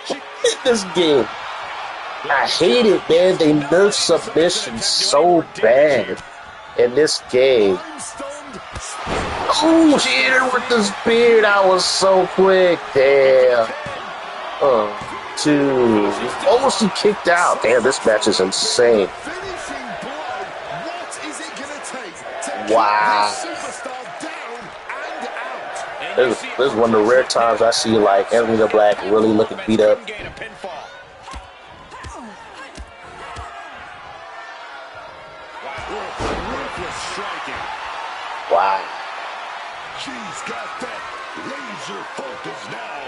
in this game. I hate it, man. They nerf submissions so bad in this game. Oh, she hit her with the spear. That was so quick. Damn. 2. Oh, she kicked out. Damn, this match is insane. Wow. This is one of the rare times I see like Anthony Black really looking beat up. Wow. She's got that laser focus now,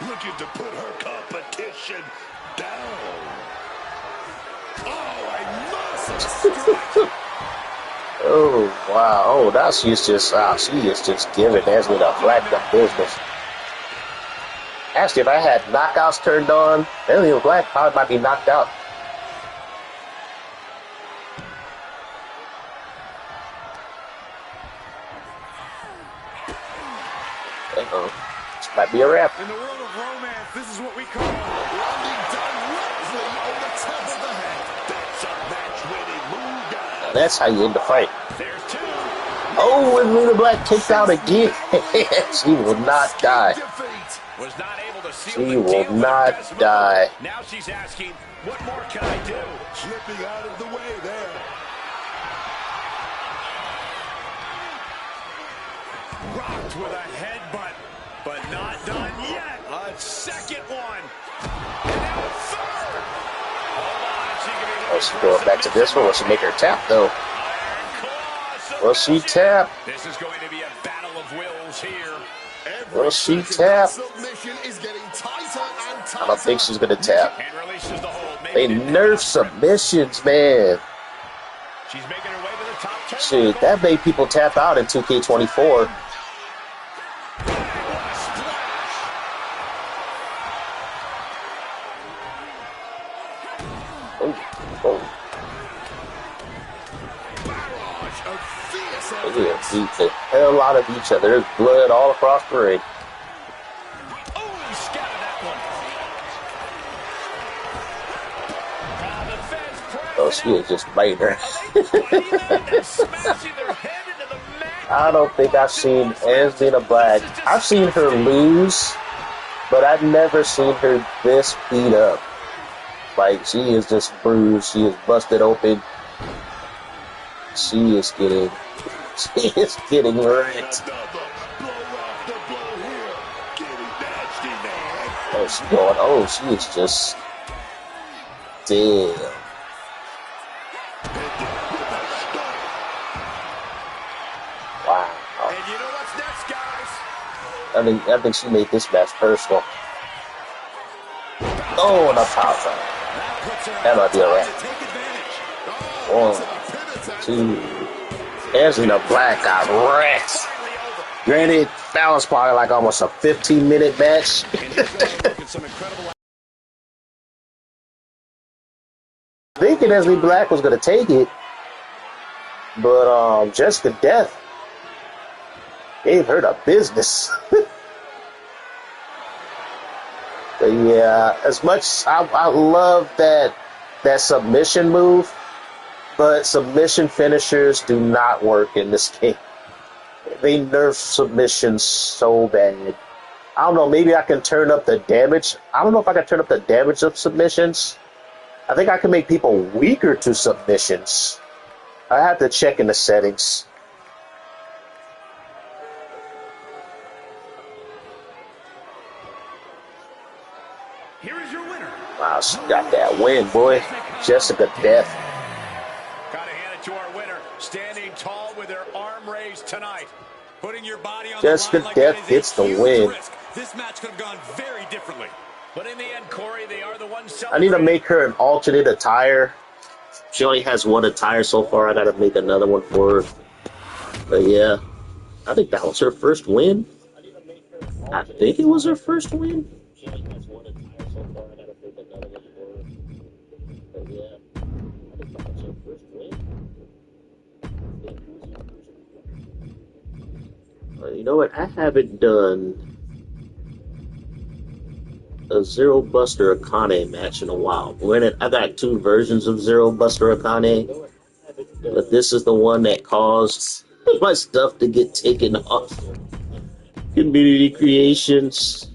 looking to put her competition down. Oh, a massive strike. Oh, wow. Oh, now she's just, she is just giving Anthony Black the business. Actually, if I had knockouts turned on, Anthony Black probably might be knocked out. This might be a wrap. In the world of romance, this is what we call Landing directly on the top of the head. That's a match-winning move, guys. Now that's how you end the fight. There's 2. Oh, and Luna Black kicked out again. She will not die. Was not able to seal She the will deal not with the die. Now she's asking, what more can I do? Slipping out of the way there. Rocked with a headbutt, but not done yet. A second one. And now a third. Hold on, she can be Oh, she's going back to this one. Will she make her tap, though? Will she tap? This is going to be a battle of wills here. Will she tap? Submission is getting tighter and tighter. I don't think she's going to tap. And releases the hold. They nerf submissions, man. She's making her way to the top 10. Shit, that made people tap out in 2K24. Oh. They beat the hell out of each other. There's blood all across the ring. Oh, scattered that one. Oh, she is just biting her. I don't think I've seen Angelina Black. I've seen her lose, but I've never seen her this beat up. Like, she is just bruised. She is busted open. She is getting wrecked. Oh, she's going. Oh, she is just dead. Wow. And you know what's next, guys? I think she made this match personal. Oh, and a power slam. That might be a wrap. 1, 2. Angelina Black got wrecked. Granted, that was probably like almost a 15-minute match. Thinking Angelina Black was going to take it, but Jessica Death gave her the business. But yeah, as much I love that submission move, but submission finishers do not work in this game. They nerf submissions so bad. I don't know, maybe I can turn up the damage. I don't know if I can turn up the damage of submissions. I think I can make people weaker to submissions. I have to check in the settings. Here is your winner. Wow, she got that win, boy. Jessica Death. Gotta hand it to our winner, standing tall with her arm raised tonight. Putting your body on Jessica the line like Death that is gets a the huge win. risk. This match could have gone very differently. But in the end, Corey, they are the ones I need to celebrating. make her an alternate attire. She only has one attire so far. I gotta make another one for her. But yeah, I think that was her first win. I think it was her first win. You know what? I haven't done a Zero Buster Akane match in a while. Granted, I got two versions of Zero Buster Akane, but this is the one that caused my stuff to get taken off Community Creations.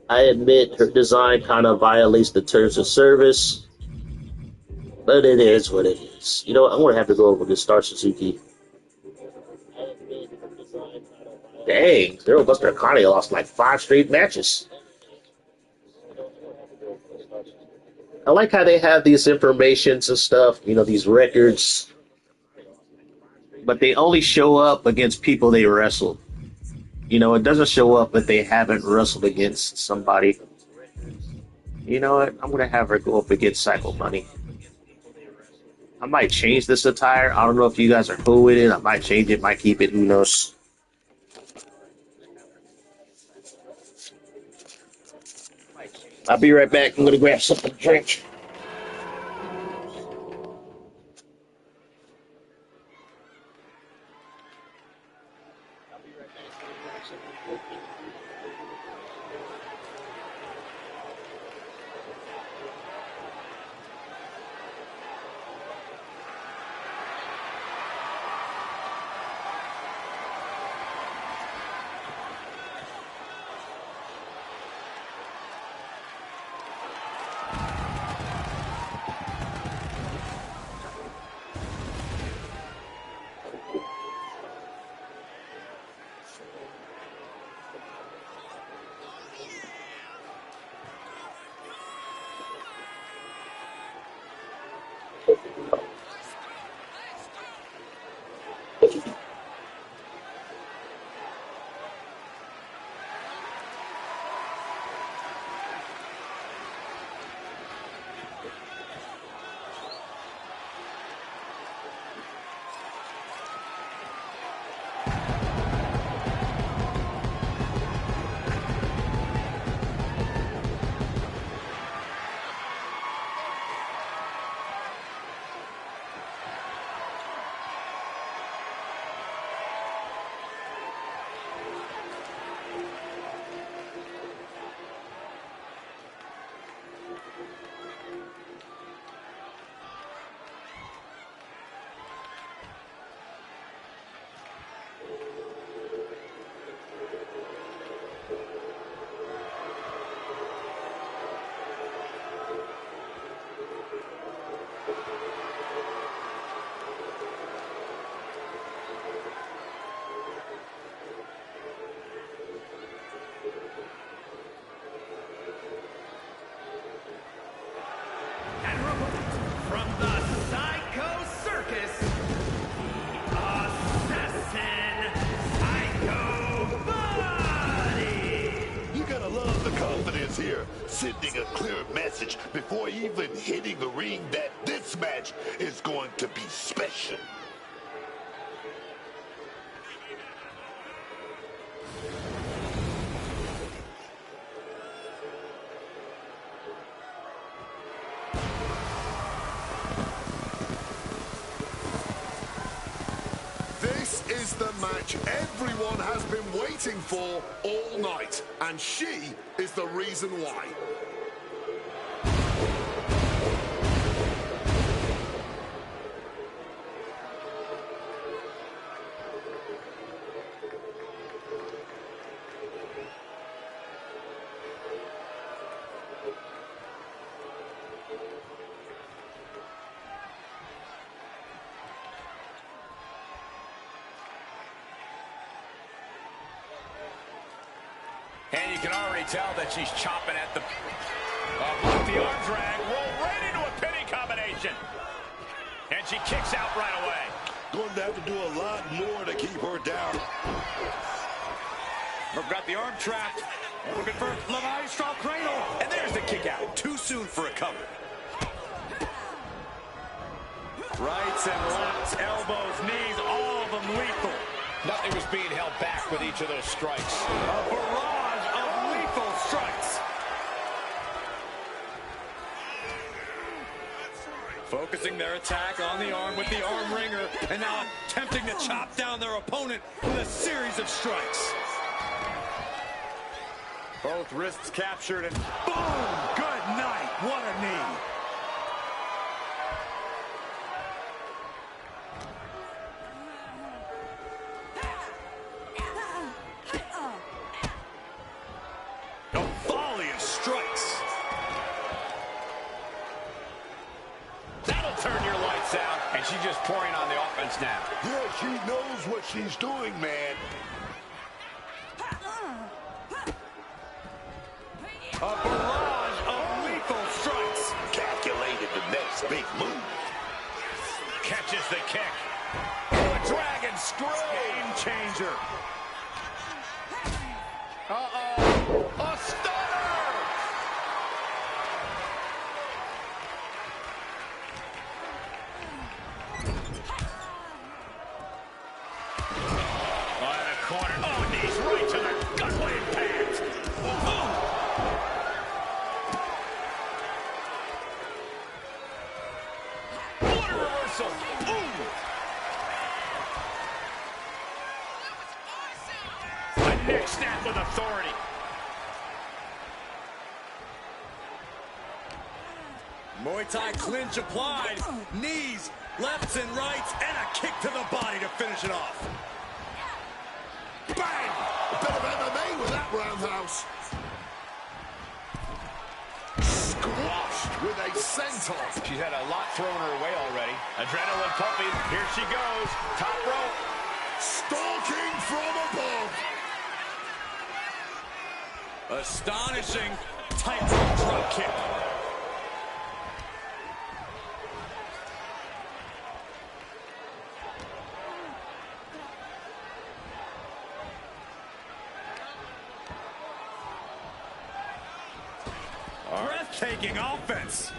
I admit her design kind of violates the terms of service, but it is what it is. You know what? I'm going to have to go over to Star Suzuki. Dang, Zero Buster Akane lost like 5 straight matches. I like how they have these informations and stuff, you know, these records, but they only show up against people they wrestled. You know, it doesn't show up if they haven't wrestled against somebody. You know what? I'm going to have her go up against Psycho Money. I might change this attire. I don't know if you guys are cool with it. I might change it, might keep it, who knows. I'll be right back. I'm going to grab something to drink. From the Psycho Circus, the Assassin Psycho Body! You gotta love the confidence here, sending a clear message before even hitting the ring that this match is going to be special. This is the match everyone has been waiting for all night, and she is the reason why. And you can already tell that she's chopping at the... block the arm drag, roll right into a pinning combination. And she kicks out right away. Going to have to do a lot more to keep her down. We've got the arm trapped. Looking for Levi's strong cradle. And there's the kick out. Too soon for a cover. Rights and lefts, elbows, knees, all of them lethal. Nothing was being held back with each of those strikes. A barrage of lethal strikes. Focusing their attack on the arm with the arm wringer, and now attempting to chop down their opponent with a series of strikes. Both wrists captured, and boom! Good night. What a knee. A volley of strikes. That'll turn your lights out, and she's just pouring on the offense now. Yeah, she knows what she's doing, man. A barrage of lethal strikes. Calculated the next big move. Catches the kick. Oh, a dragon screw. Game changer. Uh-oh. A stunner. Oh, in the corner. Oh, knees right to the gut impact. What a reversal. A neck snap with authority. Muay Thai clinch applied. Knees, lefts and rights, and a kick to the body to finish it off. Bang! A bit of MMA with that roundhouse. Squashed with a senton. She's had a lot thrown her way already. Adrenaline pumping. Here she goes. Top rope. Stalking from above. Astonishing tightrope drop kick. Breathtaking offense.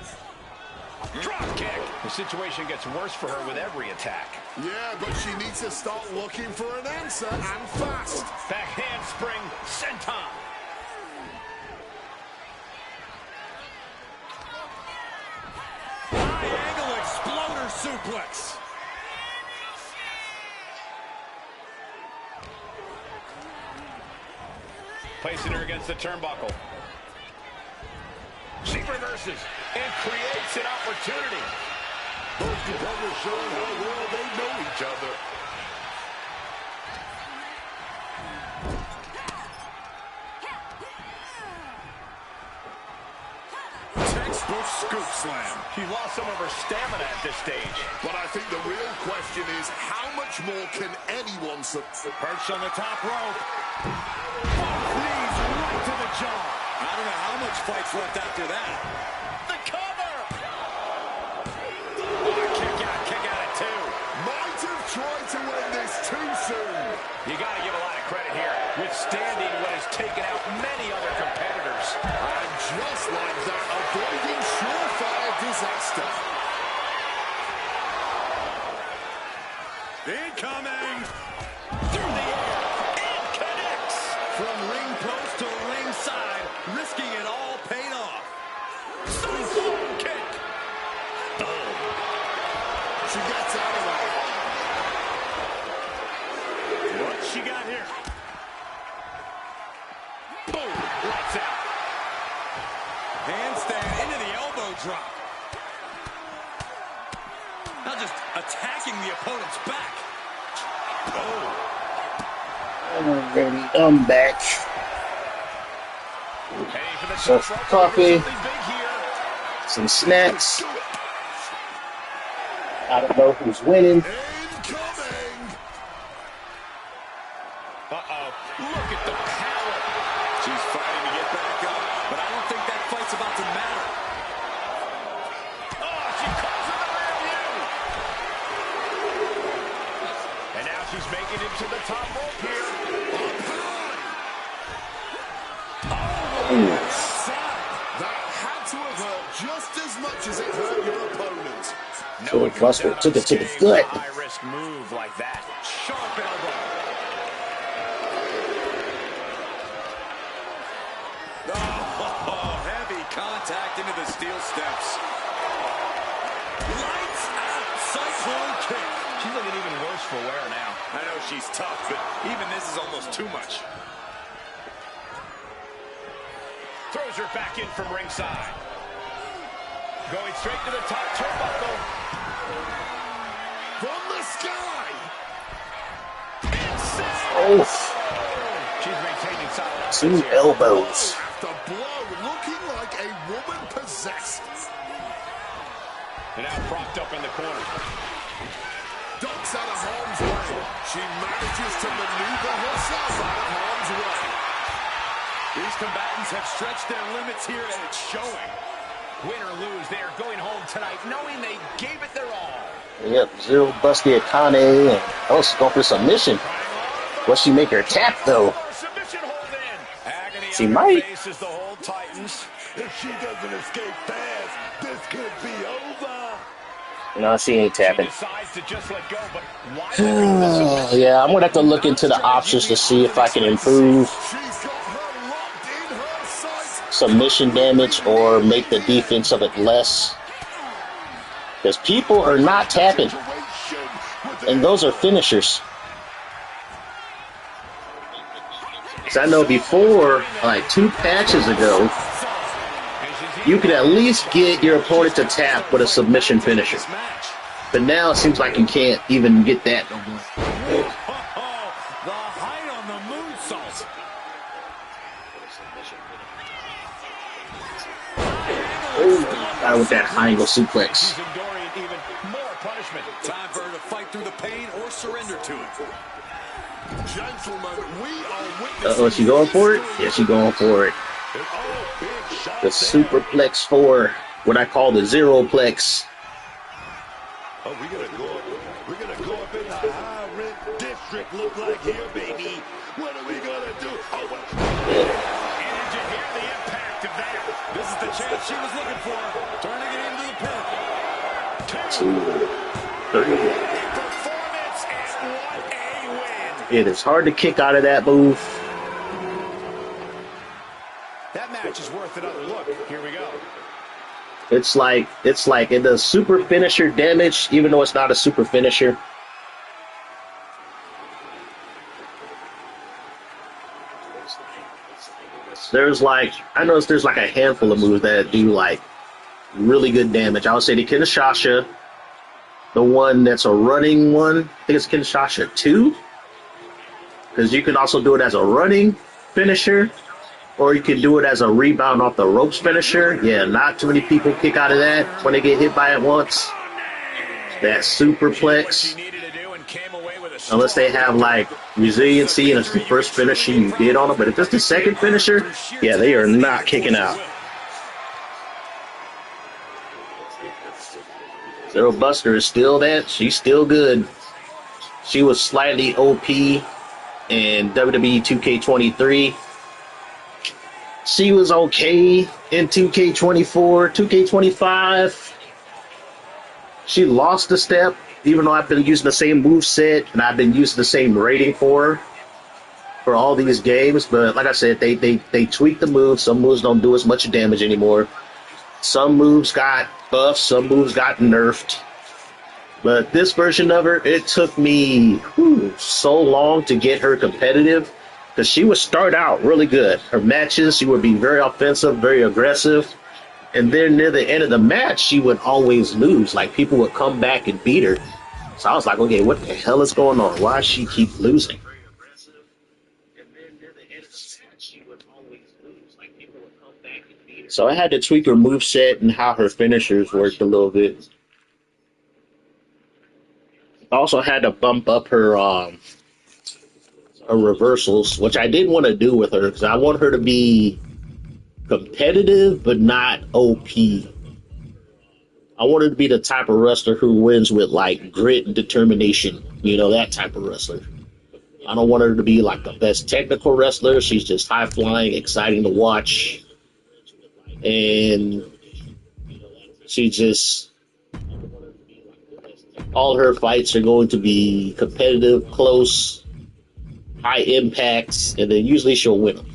Drop kick. The situation gets worse for her with every attack. Yeah, but she needs to start looking for an answer, and fast. Back handspring, senton. High angle exploder suplex. Placing her against the turnbuckle. She reverses and creates an opportunity. Both competitors showing how well they know each other. Textbook scoop slam. She lost some of her stamina at this stage. But I think the real question is, how much more can anyone support? Perched on the top rope. Both knees right to the jaw. I don't know how much fight's left after that. The cover! Oh, kick out at two. Might have tried to win this too soon. You got to give a lot of credit here, withstanding what has taken out many other competitors. And just like that, avoiding surefire disaster. Incoming! Through the air, and connects! From ring post to ringside, risking it all paid off. Sunflower kick! Boom! She gets out of that. What she got here? Boom! Lights out. Handstand into the elbow drop. Now just attacking the opponent's back. Oh. Alrighty, I'm back. Some coffee, some snacks. I don't know who's winning. Incoming! Uh-oh. Look at the power. She's fighting to get back up, but I don't think that fight's about to matter. Oh, she calls in the rear view. And now she's making it to the top rope here. Up high. know it comes Buster down took it to the unscathed gut. with a high-risk move like that. Sharp elbow. Oh, heavy contact into the steel steps. Lights out. Cyclone kick. She's looking even worse for wear now. I know she's tough, but even this is almost too much. Throws her back in from ringside. Going straight to the top turnbuckle. From the sky. Oh, She's maintaining solid offense two here. elbows. After blow, looking like a woman possessed. And now propped up in the corner. Ducks out of harm's way. She manages to maneuver herself out of harm's way. These combatants have stretched their limits here, and it's showing. Win or lose, they are going home tonight knowing they gave it their all. Yep, Zero busted Akane, and she's going for submission. Will she make her tap, though? Submission hold in. Agony She on her might. face as the hold tightens. If she doesn't escape fast, this could be over. No, she ain't She tapping. decides to just let go, but why let go of the submission? Yeah, I'm going to have to look into the options to see if I can improve She's got her locked in her sights. submission damage or make the defense of it less. Because people are not tapping, and those are finishers. Because I know before, like 2 patches ago, you could at least get your opponent to tap with a submission finisher. But now it seems like you can't even get that no more. The height on the moonsault. Guy with that high angle suplex. She's enduring even more punishment. Time for her to fight through the pain or surrender to it. Gentlemen, we are witnessing. Oh, is she going for it? Yeah, she going for it. The Superplex 4, what I call the Zeroplex. Oh, we're gonna go up in the high rent district. Look like here, baby. What are we gonna do? Oh, what? And did you hear the impact of that? This is the chance she was looking for. Turning it into the pin. 2, 3. Performance, and what a win. It is hard to kick out of that move. That match is worth another look. Here we go. It's like it does super finisher damage, even though it's not a super finisher. I noticed there's like a handful of moves that do like really good damage. I would say the Kinshasa, the one that's a running one, I think it's Kinshasa 2. Because you can also do it as a running finisher, or you can do it as a rebound off the ropes finisher. Yeah, not too many people kick out of that when they get hit by it once. That superplex, unless they have like resiliency and it's the first finisher you did on them. But if it's the second finisher, yeah, they are not kicking out. Zero Buster is still that. She's still good. She was slightly OP in WWE 2k23. She was okay in 2K24, 2K25. She lost a step, even though I've been using the same move set and I've been using the same rating for her for all these games. But like I said, they tweaked the moves. Some moves don't do as much damage anymore. Some moves got buffed, some moves got nerfed. But this version of her, it took me so long to get her competitive. Because she would start out really good. Her matches, she would be very offensive, very aggressive. And then near the end of the match, she would always lose. Like, people would come back and beat her. So I was like, okay, what the hell is going on? Why does she keep losing? So I had to tweak her moveset and how her finishers worked a little bit. I also had to bump up her reversals, which I didn't want to do with her because I want her to be competitive but not OP. I want her to be the type of wrestler who wins with like grit and determination, that type of wrestler. I don't want her to be like the best technical wrestler. She's just high flying, exciting to watch, and she just All her fights are going to be competitive, close, high impacts, and then usually she'll win them.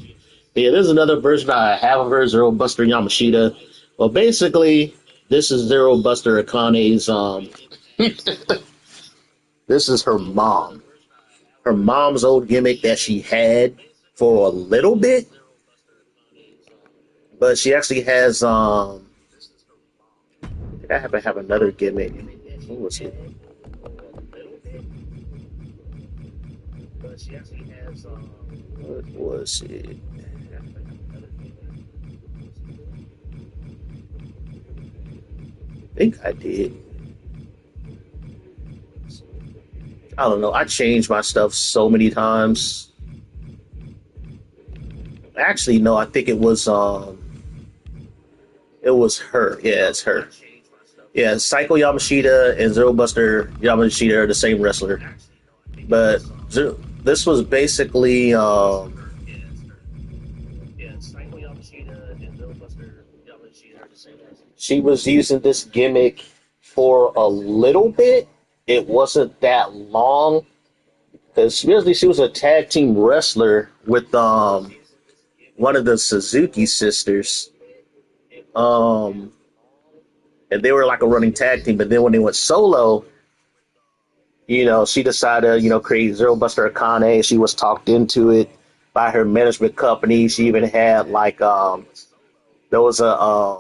Yeah, there's another version I have of her, Zero Buster Yamashita. Well, basically, this is Zero Buster Akane's, this is her mom. Her mom's old gimmick that she had for a little bit, but she actually has, I happen to have another gimmick. What was it? What was it? I think I did. I don't know. I changed my stuff so many times. Actually, no. I think it was her. Yeah, it's her. Yeah, Psycho Yamashita and Zero Buster Yamashita are the same wrestler, but this was basically she was using this gimmick for a little bit. It wasn't that long because really she was a tag team wrestler with one of the Suzuki sisters. And they were like a running tag team. But then when they went solo, she decided, create Zero Buster Akane. She was talked into it by her management company. She even had like there was a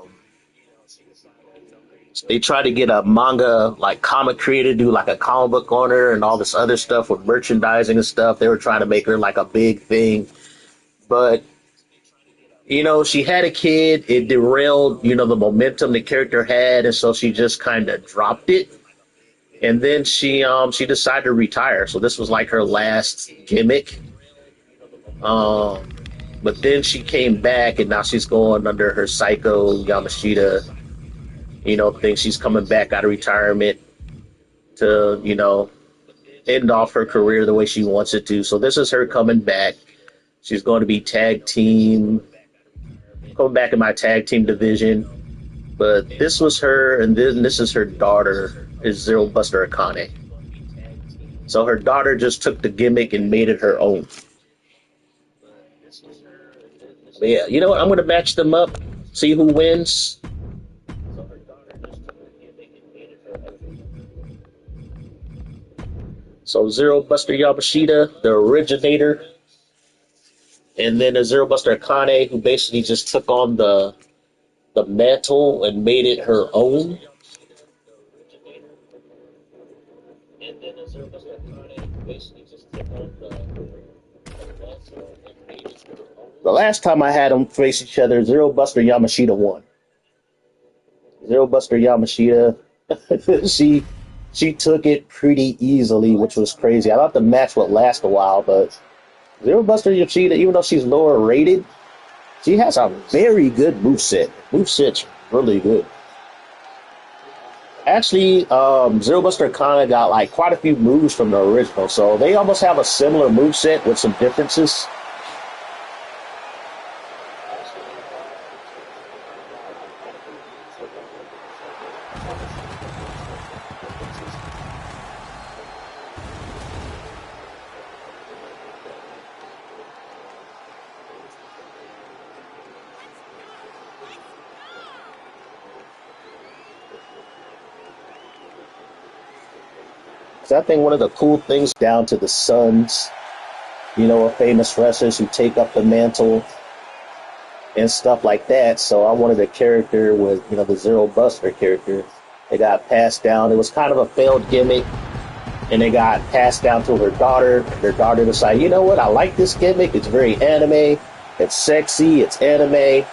they tried to get a manga like comic creator to do like a comic book on her and all this other stuff with merchandising and stuff. They were trying to make her like a big thing, but she had a kid. It derailed, the momentum the character had, and so she just kind of dropped it. And then she decided to retire. So this was like her last gimmick. But then she came back, and now she's going under her Psycho Yamashita, thing. She's coming back out of retirement to, end off her career the way she wants it to. So this is her coming back. She's going to be coming back in my tag team division. But this was her, and then this is her daughter, is Zero Buster Akane. So her daughter just took the gimmick and made it her own. But yeah, you know what? I'm going to match them up, see who wins. So Zero Buster Yamashita, the originator, and then a Zero Buster Akane, who basically just took on the mantle and made it her own. The last time I had them face each other, Zero Buster Yamashita won. Zero Buster Yamashita, she took it pretty easily, which was crazy. I thought the match would last a while, but Zero Buster Yamashita, even though she's lower rated, she has a very good moveset. Moveset's really good. Actually, Zero Buster Akane got like quite a few moves from the original, so they almost have a similar moveset with some differences. So I think one of the cool things down to the sons, of famous wrestlers who take up the mantle and stuff like that. So I wanted a character with, the Zero Buster character. They got passed down. It was kind of a failed gimmick, and they got passed down to her daughter. Their daughter decided, you know what, I like this gimmick. It's very anime. It's sexy. It's anime.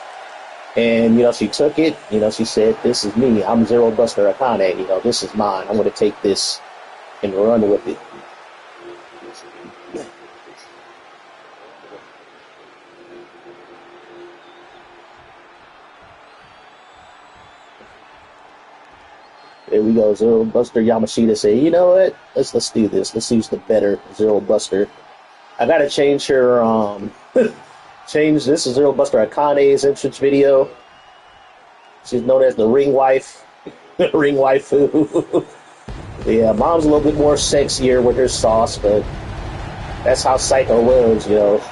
And, she took it. She said, this is me. I'm Zero Buster Akane. This is mine. I'm going to take this and run with it. There we go. Zero Buster Yamashita said, you know what? Let's do this. Let's use the better Zero Buster. I gotta change her this is Zero Buster Akane's entrance video. She's known as the ring wife. Ring waifu. Yeah, Mom's a little bit more sexier with her sauce, but that's how Psycho was, you know.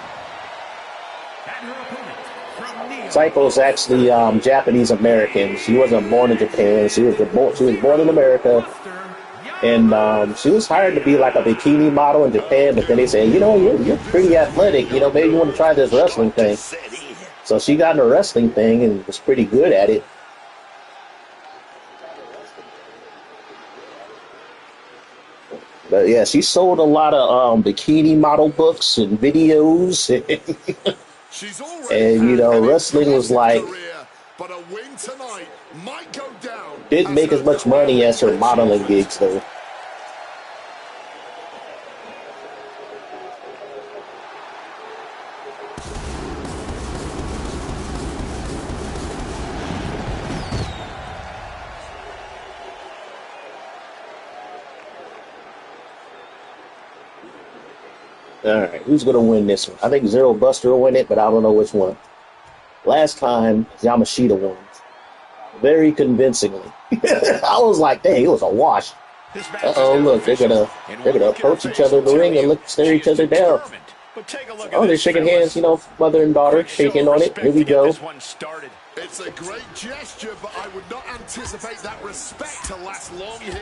Psycho's actually Japanese American. She wasn't born in Japan. She was born in America, and she was hired to be like a bikini model in Japan. But then they said, you know, you're pretty athletic. You know, maybe you want to try this wrestling thing. So she got in a wrestling thing and was pretty good at it. But yeah, she sold a lot of bikini model books and videos. And you know, wrestling was like didn't make as much money as her modeling gigs though. All right, who's going to win this one? I think Zero Buster will win it, but I don't know which one. Last time, Yamashita won. Very convincingly. I was like, dang, it was a wash. Uh-oh, look, they're gonna approach each other in the ring and stare each other down. Oh, they're shaking hands, you know, mother and daughter shaking on it. Here we go. It's a great gesture, but I would not anticipate that respect to last long here.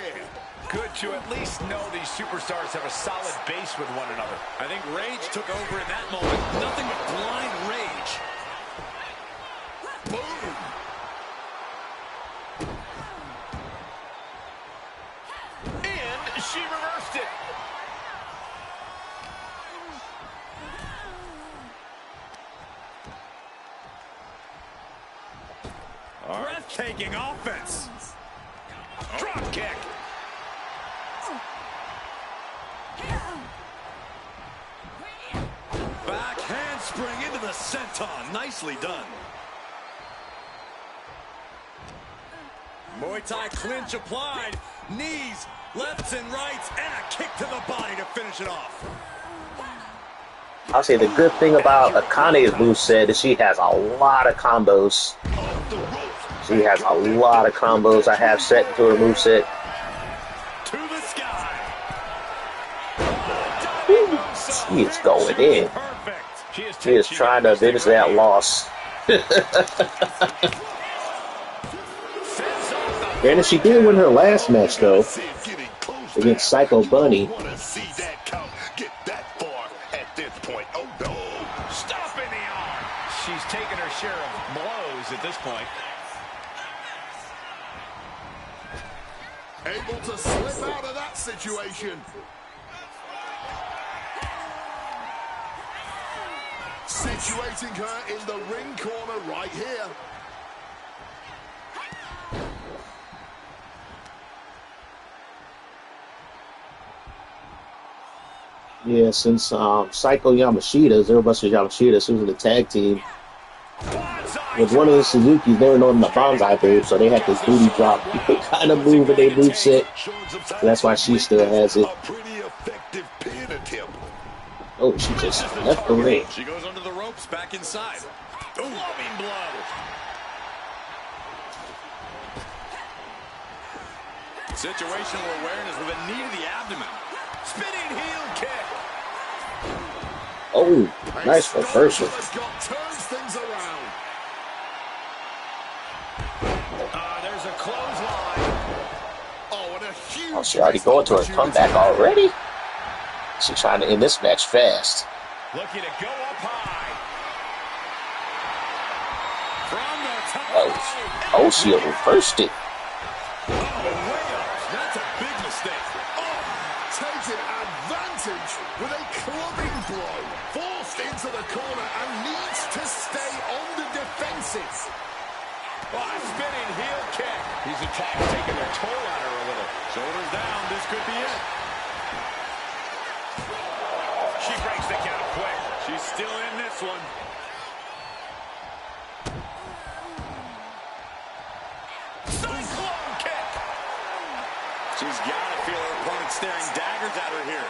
Good to at least know these superstars have a solid base with one another. I think rage took over in that moment. Nothing but blind rage. Boom! And she reversed it. Breathtaking offense. Drop kick. Back handspring into the senton. Nicely done. Muay Thai clinch applied. Knees, lefts and rights, and a kick to the body to finish it off. I'll say the good thing about Akane's moveset is she has a lot of combos. She has a lot of combos I have set into her moveset. To the sky. She is going in. She is trying to avenge that loss. Granted, she did win her last match, though, against Psycho Bunny. She's taken her share of blows at this point. Able to slip out of that situation. Situating her in the ring corner right here. Yeah, since Psycho Yamashita, Zero Buster Yamashita, she was in the tag team with one of the Suzuki's. They were known the Bonsai Babe, so they had this booty drop kind of move in their moveset. So that's why she still has it. Oh, she just left the ring. She goes under the ropes, back inside. Loving blow. Situational awareness with a knee to the abdomen. Spinning heel kick. Oh, nice reversal. There's a clothesline. Oh, she already going to her comeback already? She's trying to end this match fast. Looking to go up high. From the top. Oh, she reversed it. That's a big mistake. Taking advantage with a clubbing blow. Forced into the corner and needs to stay on the defensive. A spinning heel kick. These attacks taking their toll on her a little. Shoulders down. This could be it. She breaks the count quick. She's still in this one. Cyclone kick. She's got to feel her opponent staring daggers at her here.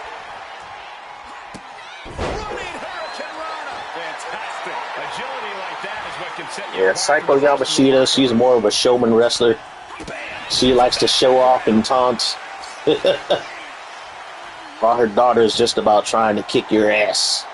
Running Hurricane Rana. Fantastic. Agility like that is what can set you Yeah, Psycho Yamashita, she's more of a showman wrestler. She likes to show off and taunt. While her daughter is just about trying to kick your ass.